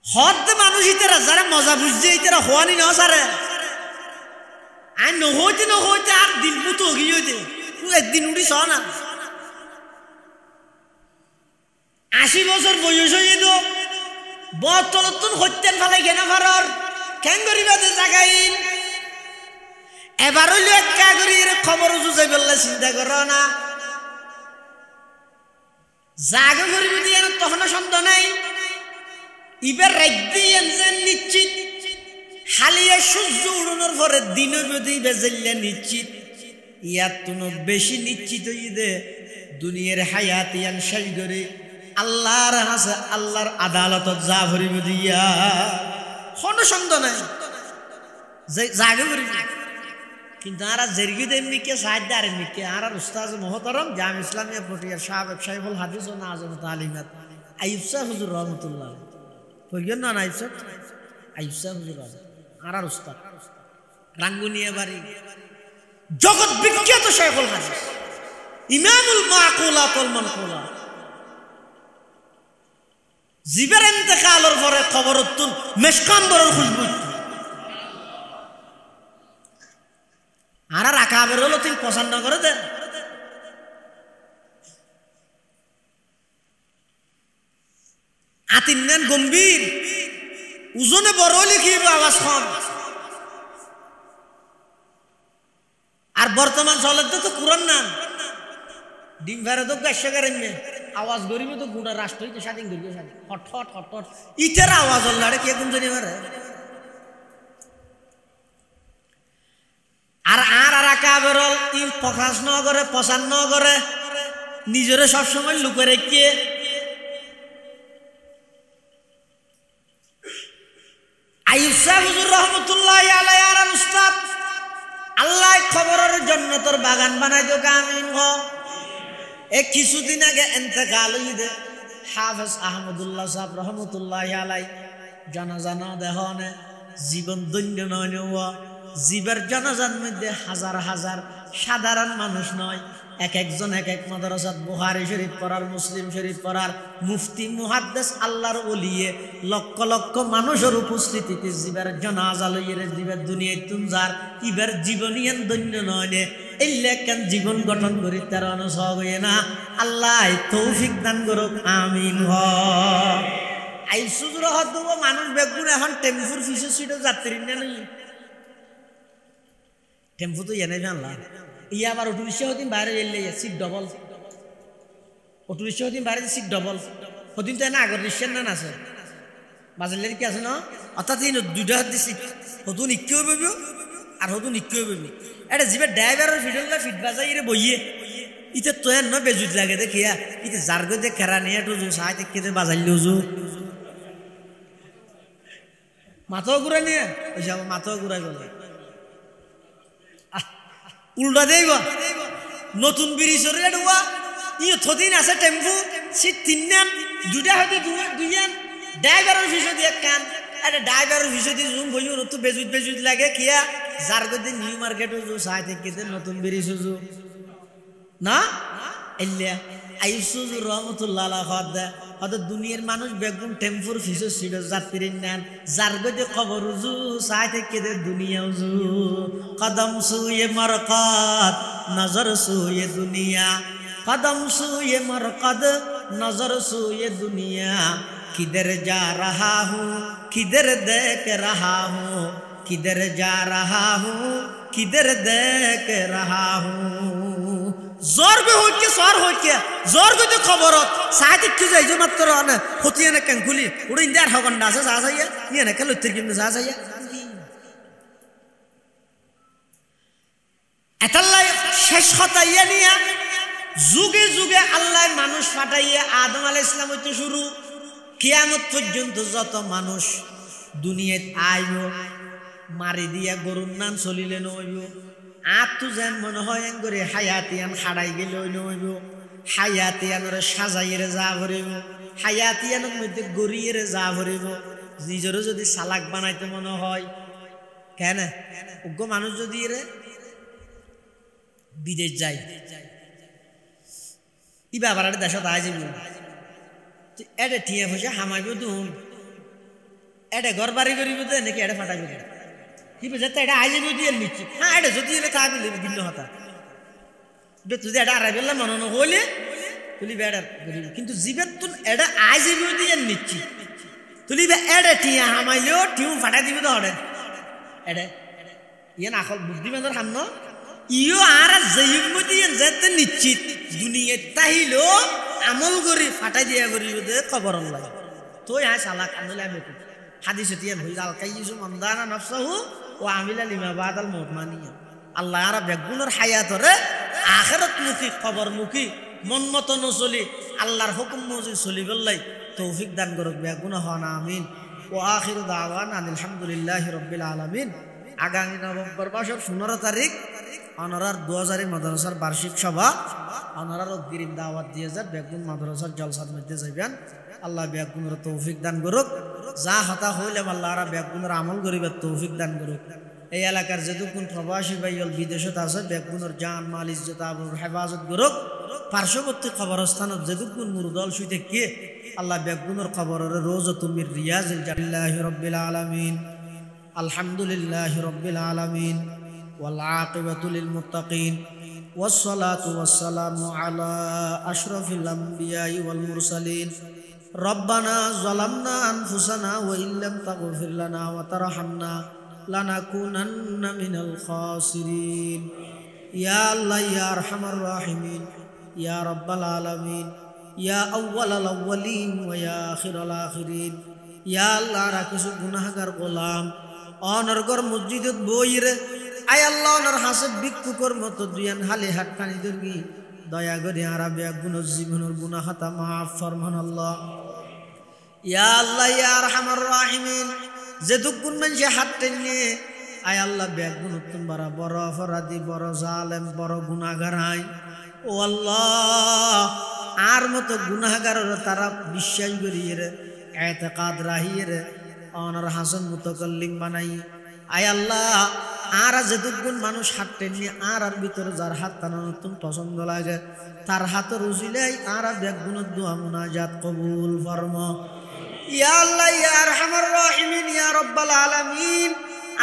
হদ মানুষ ইতারা যারা মজা বুঝছে ইতারা হওয়ানি না সারে আর নহইতে নহইতে আর দিন মতো গিয়ে হইতে একদিন উড়িস না 80 বছর বয়স হয়ে তো বতলতুন হত্যেন ফেলাই কেনা ফারর কেন করিবাতে জাগাইন এবার হইল একা করি খবর জুজাই বললে চিন্তা করো না জাগা করিব দিয়ে তখন সন্দেহ নাই। এবার রাজ্যেন নিশ্চিত হালিয়া সূর্য উড়ানোর পরে দিন যদি বেজেল্লা নিশ্চিত ইয়ার তুন বেশি নিশ্চিত হয়ে দে দুনিয়ার হায়াত ইয়ান শেষ করে আল্লাহর হাসে আল্লাহর আদালত যা ভরিব দিয়া কোনো সন্দেহ নাই জাগে করি। কিন্তু আর জেরগি দেমিকে সাহায্য আর এমনিকে আর উস্তাদ মোহতরম জাম ইসলামিয়া পটিয়ার সাহেব সাহেবুল হাদিস ও নাজম তালিমাত আইয়ুব সাহেব হুজুর রহমতুল্লাহ কইবেন না আইয়ুব সাহেব আইয়ুব সাহেব হুজুর আর উস্তাদ রাঙ্গুনিয়া বাড়ি জগৎ বিখ্যাত শাইখুল হাদিস ইমামুল মাকুলাত ওয়াল মানকুলাত। জিবের ইন্তেকালের পরে খবরতুন মেশকাম্বরের খুশবু আর রাকাবের হলো তুমি পছন্দ করে দেন। আতিন্নান গম্ভীর ওজনে বড় লিখিব আওয়াজ কম। আর বর্তমান চলে তো কুরআন নাম ডিম ভেড়ে তো গাছ করেন আওয়াজ গরিব তো গুড়া রাষ্ট্র হইতে স্বাধীন করিবে স্বাধীন হট হট হট হট ইতের আওয়াজ হল্লাড়ে কে কোন জানি মারে। আর আর রাখা বেরল ই প্রকাশ ন করে প্রচার ন করে নিজরে সবসময় লুকে রেখে আইয়ুব সাহেব হুজুর রহমতুল্লাহ আলাইহি আর উস্তাদ আল্লাহ খবরের জন্য তোর বাগান বানাই তো আমিন হ। এক কিছুদিন আগে ইন্তেকাল হইছে হাফেজ আহমদুল্লাহ সাহেব রহমতুল্লাহ আলাইহি জানাজা না দেহনে জীবন দৈন্য নয় জীবের জানাজার মধ্যে হাজার হাজার সাধারণ মানুষ নয় এক একজন এক এক মাদ্রাসাত বুখারী শরীফ পড়ার মুসলিম শরীফ পড়ার মুফতি মুহাদ্দিস আল্লাহর ওলিয়ে লক্ষ লক্ষ মানুষের উপস্থিতিতে জীবের জানাজা লইয়ে জীবের দুনিয়ায় তুনজার ইবার জীবনিয়ান দৈন্য নয় এলে কেন জীবন গঠন করি তার অনুসব হয়ে না আল্লাহ তৌফিক দান করুক আমিন হ। আই সুজুর হদ মানুষ বেগুন এখন টেম্পুর ফিসে সিটও যাত্রী নেই টেম্পু তো এনে জানলা ইয়ে আবার অটো রিক্সা হদিন বাইরে এলে সিট ডবল অটো রিক্সা হদিন বাইরে সিট ডবল হদিন তো এনে আগর রিক্সার নান আছে বাজারের কি আছে না অর্থাৎ দুইটা হাত দিছি হতুন ইকেও পাবি আর হতুন ইকেও পাবি এটা যিবা ড্রাইভারের ফিটল ফিট বাজাই বইয়ে ইতে তো এর ন বেজুত লাগে দেখিয়া ইতে যার গো যে খেরা নিয়ে একটু সাহায্য কেটে বাজাইলেও জো মাথাও ঘুরাই নিয়ে ওই যে আমার মাথাও ঘুরাই গেল উল্টা দেব নতুন ব্রিজের রেডুয়া ইয়ে থদিন আছে টেম্পু সিট তিনজন দুইটা হয়তো দুইজন ড্রাইভারের ফিসে দিয়ে কান আরে ড্রাইভারের ফিসে দিয়ে জুম বইও তো বেজুত বেজুত লাগে কিয়া যার গদি নিউ মার্কেটও জু সাই থেকে নতুন ব্রিজ জু না এলিয়া আইসুজ রহমতুল্লাহ হয়তো দুনিয়ার মানুষ বেগুন টেম্পুর ফিসো ছিল যাত্রী নেন যার গজে খবর উজু চাই থেকে দে দুনিয়া উজু কদম সুয়ে মরকত নজর সুয়ে দুনিয়া কদম সুয়ে মরকত নজর সুয়ে দুনিয়া किधर जा रहा हूँ किधर देख रहा हूँ किधर जा रहा हूँ किधर देख रहा हूँ जोर भी हो के स्वार हो के जोर को जो खबर हो साथ ही क्यों जाए जो मत करो ना होती है ना कंकुली उड़े इंदिरा हगंडा से साथ आया ये ना कल उत्तर की में साथ आया ऐतल्ला शेष होता ये नहीं है जुगे जुगे अल्लाह मानुष फाटाइए आदम अलैहिस्सलाम होते शुरू কিয়ামত পর্যন্ত যত মানুষ দুনিয়াত আইব মারি দিয়া গরুর নাম চলিলে নইব আত্মু যেন মনে হয় করে হায়াতিয়ান খাড়াই গেলে নইব হায়াতিয়ানের সাজাইয়ের যা ভরিব হায়াতিয়ানের মধ্যে গড়িয়ে যা ভরিব নিজেরও যদি চালাক বানাইতে মনে হয় কেন অজ্ঞ মানুষ যদি এরে বিদেশ যায় ই বাবার দেশত আই যাব এডে টিয়া পয়সা হামাইব দুন এডে ঘর বাড়ি করিব দে নাকি এডে ফাটাইব কি বুঝে এটা আইব দিয়ে নিচ্ছি হ্যাঁ এটা যদি এলে তা দিলে ভিন্ন হতা তুই এটা আড়াই বেলা মনে হলে তুলি বেড়ার করিব কিন্তু জীবের তুন এটা আইব দিয়ে নিচ্ছি তুলি এডে টিয়া হামাইলেও টিউ ফাটাই দিব তো হরে এডে ইয়ে না বুদ্ধিমানের সামন ইও আর জৈব দিয়ে যেতে নিশ্চিত দুনিয়া তাহিলো আমল করি ফাটাই দিয়া করি খবর লাগে তো হ্যাঁ চালাক আমিলা বেকু হাদিস তিয়ান হই জাল কাইয়ুসু মানদানা নাফসাহু ওয়া আমিলা লিমা বাদাল মউত মানিয়া আল্লাহ আর বেগুনের হায়াতরে আখিরাত মুখী খবর মুখী মন মতো নচলি আল্লাহর হুকুম মজি চলি বললাই তৌফিক দান করুক বেগুন হন আমিন ওয়া আখিরু দাওয়ানা আলহামদুলিল্লাহি রাব্বিল আলামিন আগামী নভেম্বর মাসের 15 তারিখ অনরার 2000 মাদ্রাসার বার্ষিক সভা অনরার অগ্রিম দাওয়াত দিয়ে যান বেগুন মাদ্রাসার জলসার মধ্যে যাবেন আল্লাহ বেগুনের তৌফিক দান করুক যা হতা হইলে আল্লাহ আর বেগুনের আমল করিবার তৌফিক দান করুক এই এলাকার যেটুকুন প্রবাসী ভাইয়ল বিদেশত আছে বেগুনের জান মাল ইজ্জত আবরুর হেফাজত করুক পার্শ্ববর্তী কবরস্থানত যেটুকুন মুরদল শুইতে কে আল্লাহ বেগুনের কবরের রোজা মির রিয়াজিল জান্নাতি রাব্বিল আলামিন আলহামদুলিল্লাহি রাব্বিল আলামিন ওয়াল আকিবাতু লিল মুত্তাকিন والصلاة والسلام على أشرف الأنبياء والمرسلين ربنا ظلمنا أنفسنا وإن لم تغفر لنا وترحمنا لنكونن من الخاسرين يا الله يا أرحم الراحمين يا رب العالمين يا أول الأولين ويا آخر الآخرين يا الله রাকিস গুনাহগার গোলাম অনর্গর মসজিদত বইরে আয় আল্লাহ ওনার হাসব ভিক্ষুকর মতো দুয়ান হালে হাত টানি দুর্গি দয়া করে আরবে গুনাহ জীবনের গুনাহ খাতা মাফ ফরমান আল্লাহ ইয়া আল্লাহ ইয়া আরহামার রাহিমিন যে দুগুণ মানুষে হাত টেনে আয় আল্লাহ বেগুন উত্তম বড় অপরাধী বড় জালেম বড় গুনাহগার আয় ও আল্লাহ আর মতো গুনাহগারের তারা বিশ্বাস করিয়ে রে এতেকাদ রাহিয়ে রে ওনার হাসান মুতাকাল্লিম বানাই আয় আল্লাহ আর যেটুকুন মানুষ হাত টেনে আর ভিতরে যার হাত টানানো তুমি পছন্দ লাগে তার হাতের উজিলাই আর বেগুনের দোয়া মুনাজাত কবুল ফরমা ইয়া আল্লাহ ইয়া আরহামার রাহিমিন ইয়া রাব্বাল আলামিন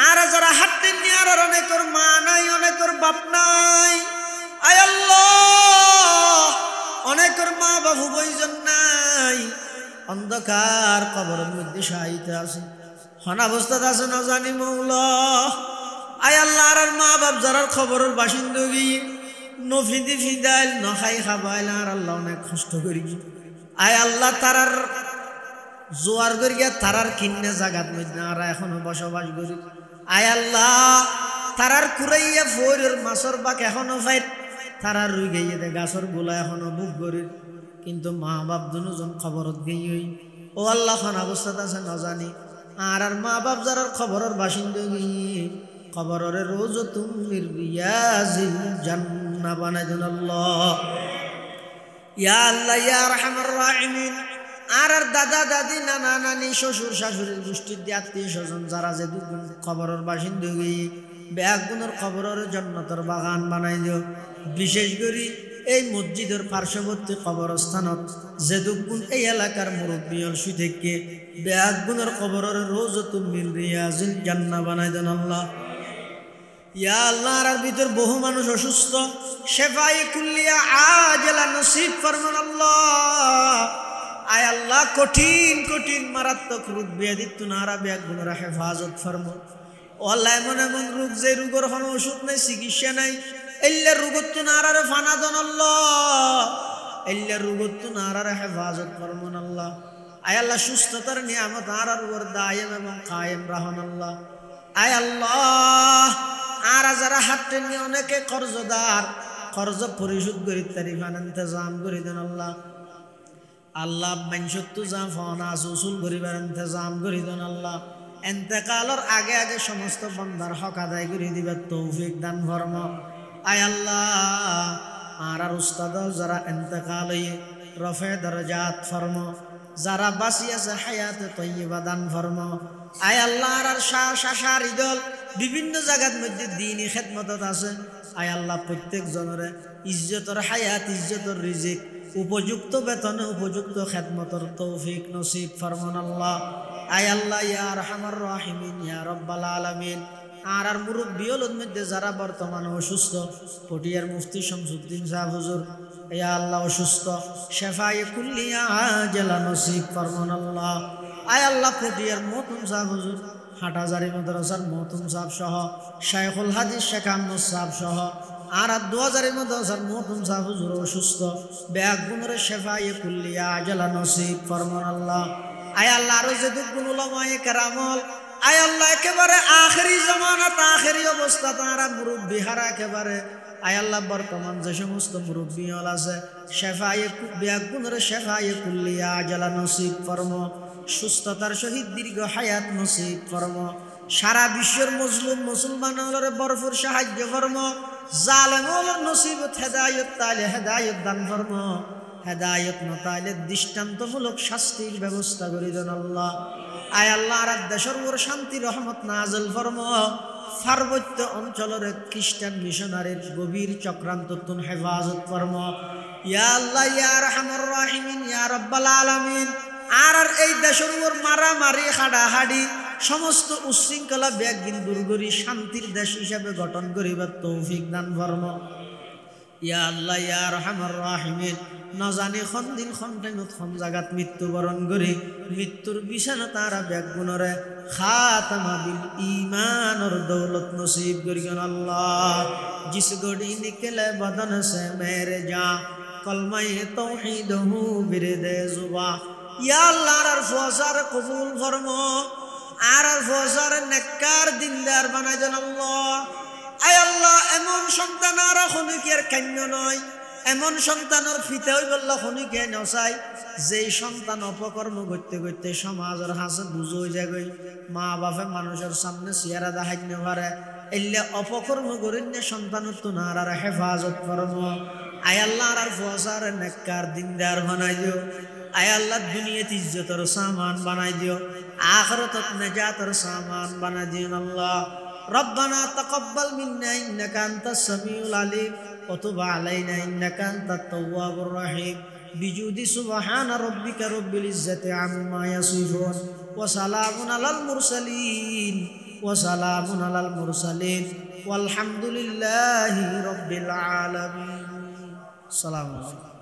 আর যারা হাত টেনে আর অনেকের মা নাই অনেকের বাপ নাই আয় আল্লাহ অনেকের মা বাবু বইজন নাই অন্ধকার কবরের মধ্যে শায়িত আছে হন অবস্থাতে আছে না জানি মৌলা আয় আল্লাহ আর মা বাপ যারা খবরের বাসিন্দা গিয়ে নফিদি ফিদাইল নখাই খাবাইল আর আল্লাহ অনেক কষ্ট করি আয় আল্লাহ তারার জোয়ার করিয়া তারার কিন্নে জাগাত মধ্যে আর এখনো বসবাস করি আয় আল্লাহ তারার কুড়াইয়া ফোরের মাছর বাক এখনো ফাইট তারার রুই গাইয়ে দে গাছর গোলা এখনো বুক করি কিন্তু মা বাপ দুজন খবরত গিয়ে ও আল্লাহ খান অবস্থাতে আছে না জানি আর মা বাপ যারা খবরের বাসিন্দা গিয়ে খবরের রোজ তুমি রিয়াজিল জান্নাহ বানাই দেন আল্লাহ ইয়া আল্লাহ ইয়া আরহামার রাহিমিন আর দাদা দাদি নানা নানি শ্বশুর শাশুড়ির গোষ্ঠীর আত্মীয় স্বজন যারা যে খবরের বাসিন্দা গিয়ে বেগুনের খবরের জান্নাতের বাগান বানাই দিও বিশেষ করে এই মসজিদের পার্শ্ববর্তী কবরস্থানত যেদুগুণ এই এলাকার মুরব্বী অলসি থেকে বেয়াগুনের কবরের রোজাতুল মিন রিয়াজিল জান্নাহ বানাই দেন আল্লাহ। ইয়া আল্লাহ, আর ভিতর বহু মানুষ অসুস্থ, শেফায়ে কুল্লিয়া আজলা নসিব ফরমান আল্লাহ। আয় আল্লাহ, কঠিন কঠিন মারাত্মক রোগ ব্যাধি তুনারা বেয়াগুনরা হেফাজত ফরমা। আল্লাহ, এমন এমন রোগ যে রোগের কোনো ওষুধ নাই, চিকিৎসা নাই, এল্লা রোগত তুনারারে ফানা দেন আল্লাহ। এল্লা রোগত তুনারারে হেফাজত ফরমান আল্লাহ। আয় আল্লাহ, সুস্থতার নিয়ামত আর উপর দায়েম এবং কায়েম রাহন আল্লাহ। আয় আল্লাহ, আর যারা হাত টেনে অনেকে কর্জদার, কর্জ পরিশোধ করি তারিফান ইন্তজাম করে দেন আল্লাহ। আল্লাহ, মানসত্তু যা ফনা উসুল করিবার ইন্তজাম করে দেন আল্লাহ। এন্তেকালর আগে আগে সমস্ত বন্দার হক আদায় করে দিবার তৌফিক দান ফরম। আয় আল্লাহ, আর উস্তাদ যারা এন্তেকাল হয়ে রফে দরজাত ফরম, যারা বাঁচি আছে হায়াতে তৈয়বা দান ফরম। আয় আল্লাহ, আর শাশার ইদল বিভিন্ন জায়গার মধ্যে দ্বীনি খেদমতত আছে। আয় আল্লাহ, প্রত্যেক জনরে ইজ্জতর হায়াত, ইজ্জতর রিজিক, উপযুক্ত বেতনে উপযুক্ত খেদমতর তৌফিক নসিব ফরমান আল্লাহ। আয় আল্লাহ, ইয়া আরহামার রাহিমিন, ইয়া রব্বাল আলামিন, আর মুরব্বিয়দের মধ্যে যারা বর্তমানে অসুস্থ, পটিয়ার মুফতি শামসুদ্দিন সাহেব হুজুর, ইয়া আল্লাহ অসুস্থ, শেফায়ে কুল্লিয়া আজলা নসিব ফরমান আল্লাহ। আয় আল্লাহ, পটিয়ার মহতুম সাহেব হুজুর, হাটাজারি মাদ্রাসার মহতুম সাহেব সহ, শাইখুল হাদিস শেখ আহমদ সাহেব সহ, আর 2000 মাদ্রাসার মহতুম সাহেব হুজুর অসুস্থ, বেয়াগুনের শেফায়ে কুল্লিয়া আজলা নসিব ফরমান আল্লাহ। আয় আল্লাহ, আরো যে দুগুণ উলামায়ে কেরামল, আয় আল্লাহ, একেবারে আখেরি জামানাত, আখেরি অবস্থা তারা মুরব্বী হারা একেবারে। আয় আল্লাহ, বর্তমান যে সমস্ত মুরব্বী হল আছে, শেফায়ে বেয়াগুনের শেফায়ে কুল্লিয়া আজলা নসিব ফরম, সুস্থতার সহিত দীর্ঘ হায়াত নসিব ফরম। সারা বিশ্বের মজলুম মুসলমানদের ভরপুর সাহায্য ফরম, জালেমদের নসিবত হেদায়েত তাইলে হেদায়েত দান ফরম, হেদায়েত না তাইলে দৃষ্টান্তমূলক শাস্তির ব্যবস্থা করে দেন আল্লাহ। আয় আল্লাহ, আর দেশের উপর শান্তি রহমত নাযিল ফরম, পার্বত্য অঞ্চলের খ্রিস্টান মিশনারির গভীর চক্রান্ত তুন হেফাজত ফরম। ইয়া আল্লাহ, ইয়া আরহামার রাহিমিন, ইয়া রব্বাল আলামিন, আর এই দেশের উপর মারামারি হাডাহাডি সমস্ত উশৃঙ্খলা ব্যাগিন দূর করি শান্তির দেশ হিসাবে গঠন করিবার তৌফিক দান ফরম। ইয়া আল্লাহ, ইয়া আরহামার রাহিমিন, নজানি খন্দিন খন্টেনত খন জাগাত মৃত্যুবরণ করি মৃত্যুর বিছানা তারা ব্যাগুণরে খাতামা বিল ঈমানর দৌলত নসিব করিগন আল্লাহ। জিস গড়ি নিকলে বদন সে মেরে যা, কলমায়ে তাওহীদ হু বিরদে জুবা। ইয়া আল্লাহ, আর ফসার কবুল ফরমো, আর ফসার নেককার দিনদার বানাই দেন আল্লাহ। আয় আল্লাহ, এমন সন্তান আর খনিকের কান্য নয়, এমন সন্তানের ফিতে হই বলল খনিকে নসাই, যেই সন্তান অপকর্ম করতে করতে সমাজের হাসে বুঝো হয়ে যায়, মা বাপে মানুষের সামনে চেহারা দেখাই না পারে, এলে অপকর্ম করেন সন্তানের তো নার হেফাজত ফরমো। আয় আল্লাহ, আর ফসার নেককার দিনদার বানাই দিও। আয় আল্লাহ, দুনিয়াতে ইজ্জতের সামান বানাই দিও, আখিরাতত নাজাতের সামান বানাই দিও আল্লাহ। ربنا تقبل منا إنك أنت السميع العليم وتب علينا إنك أنت التواب الرحيم بجود سبحان ربك رب العزة عما يصفون وسلام على المرسلين والحمد لله رب العالمين. السلام عليكم.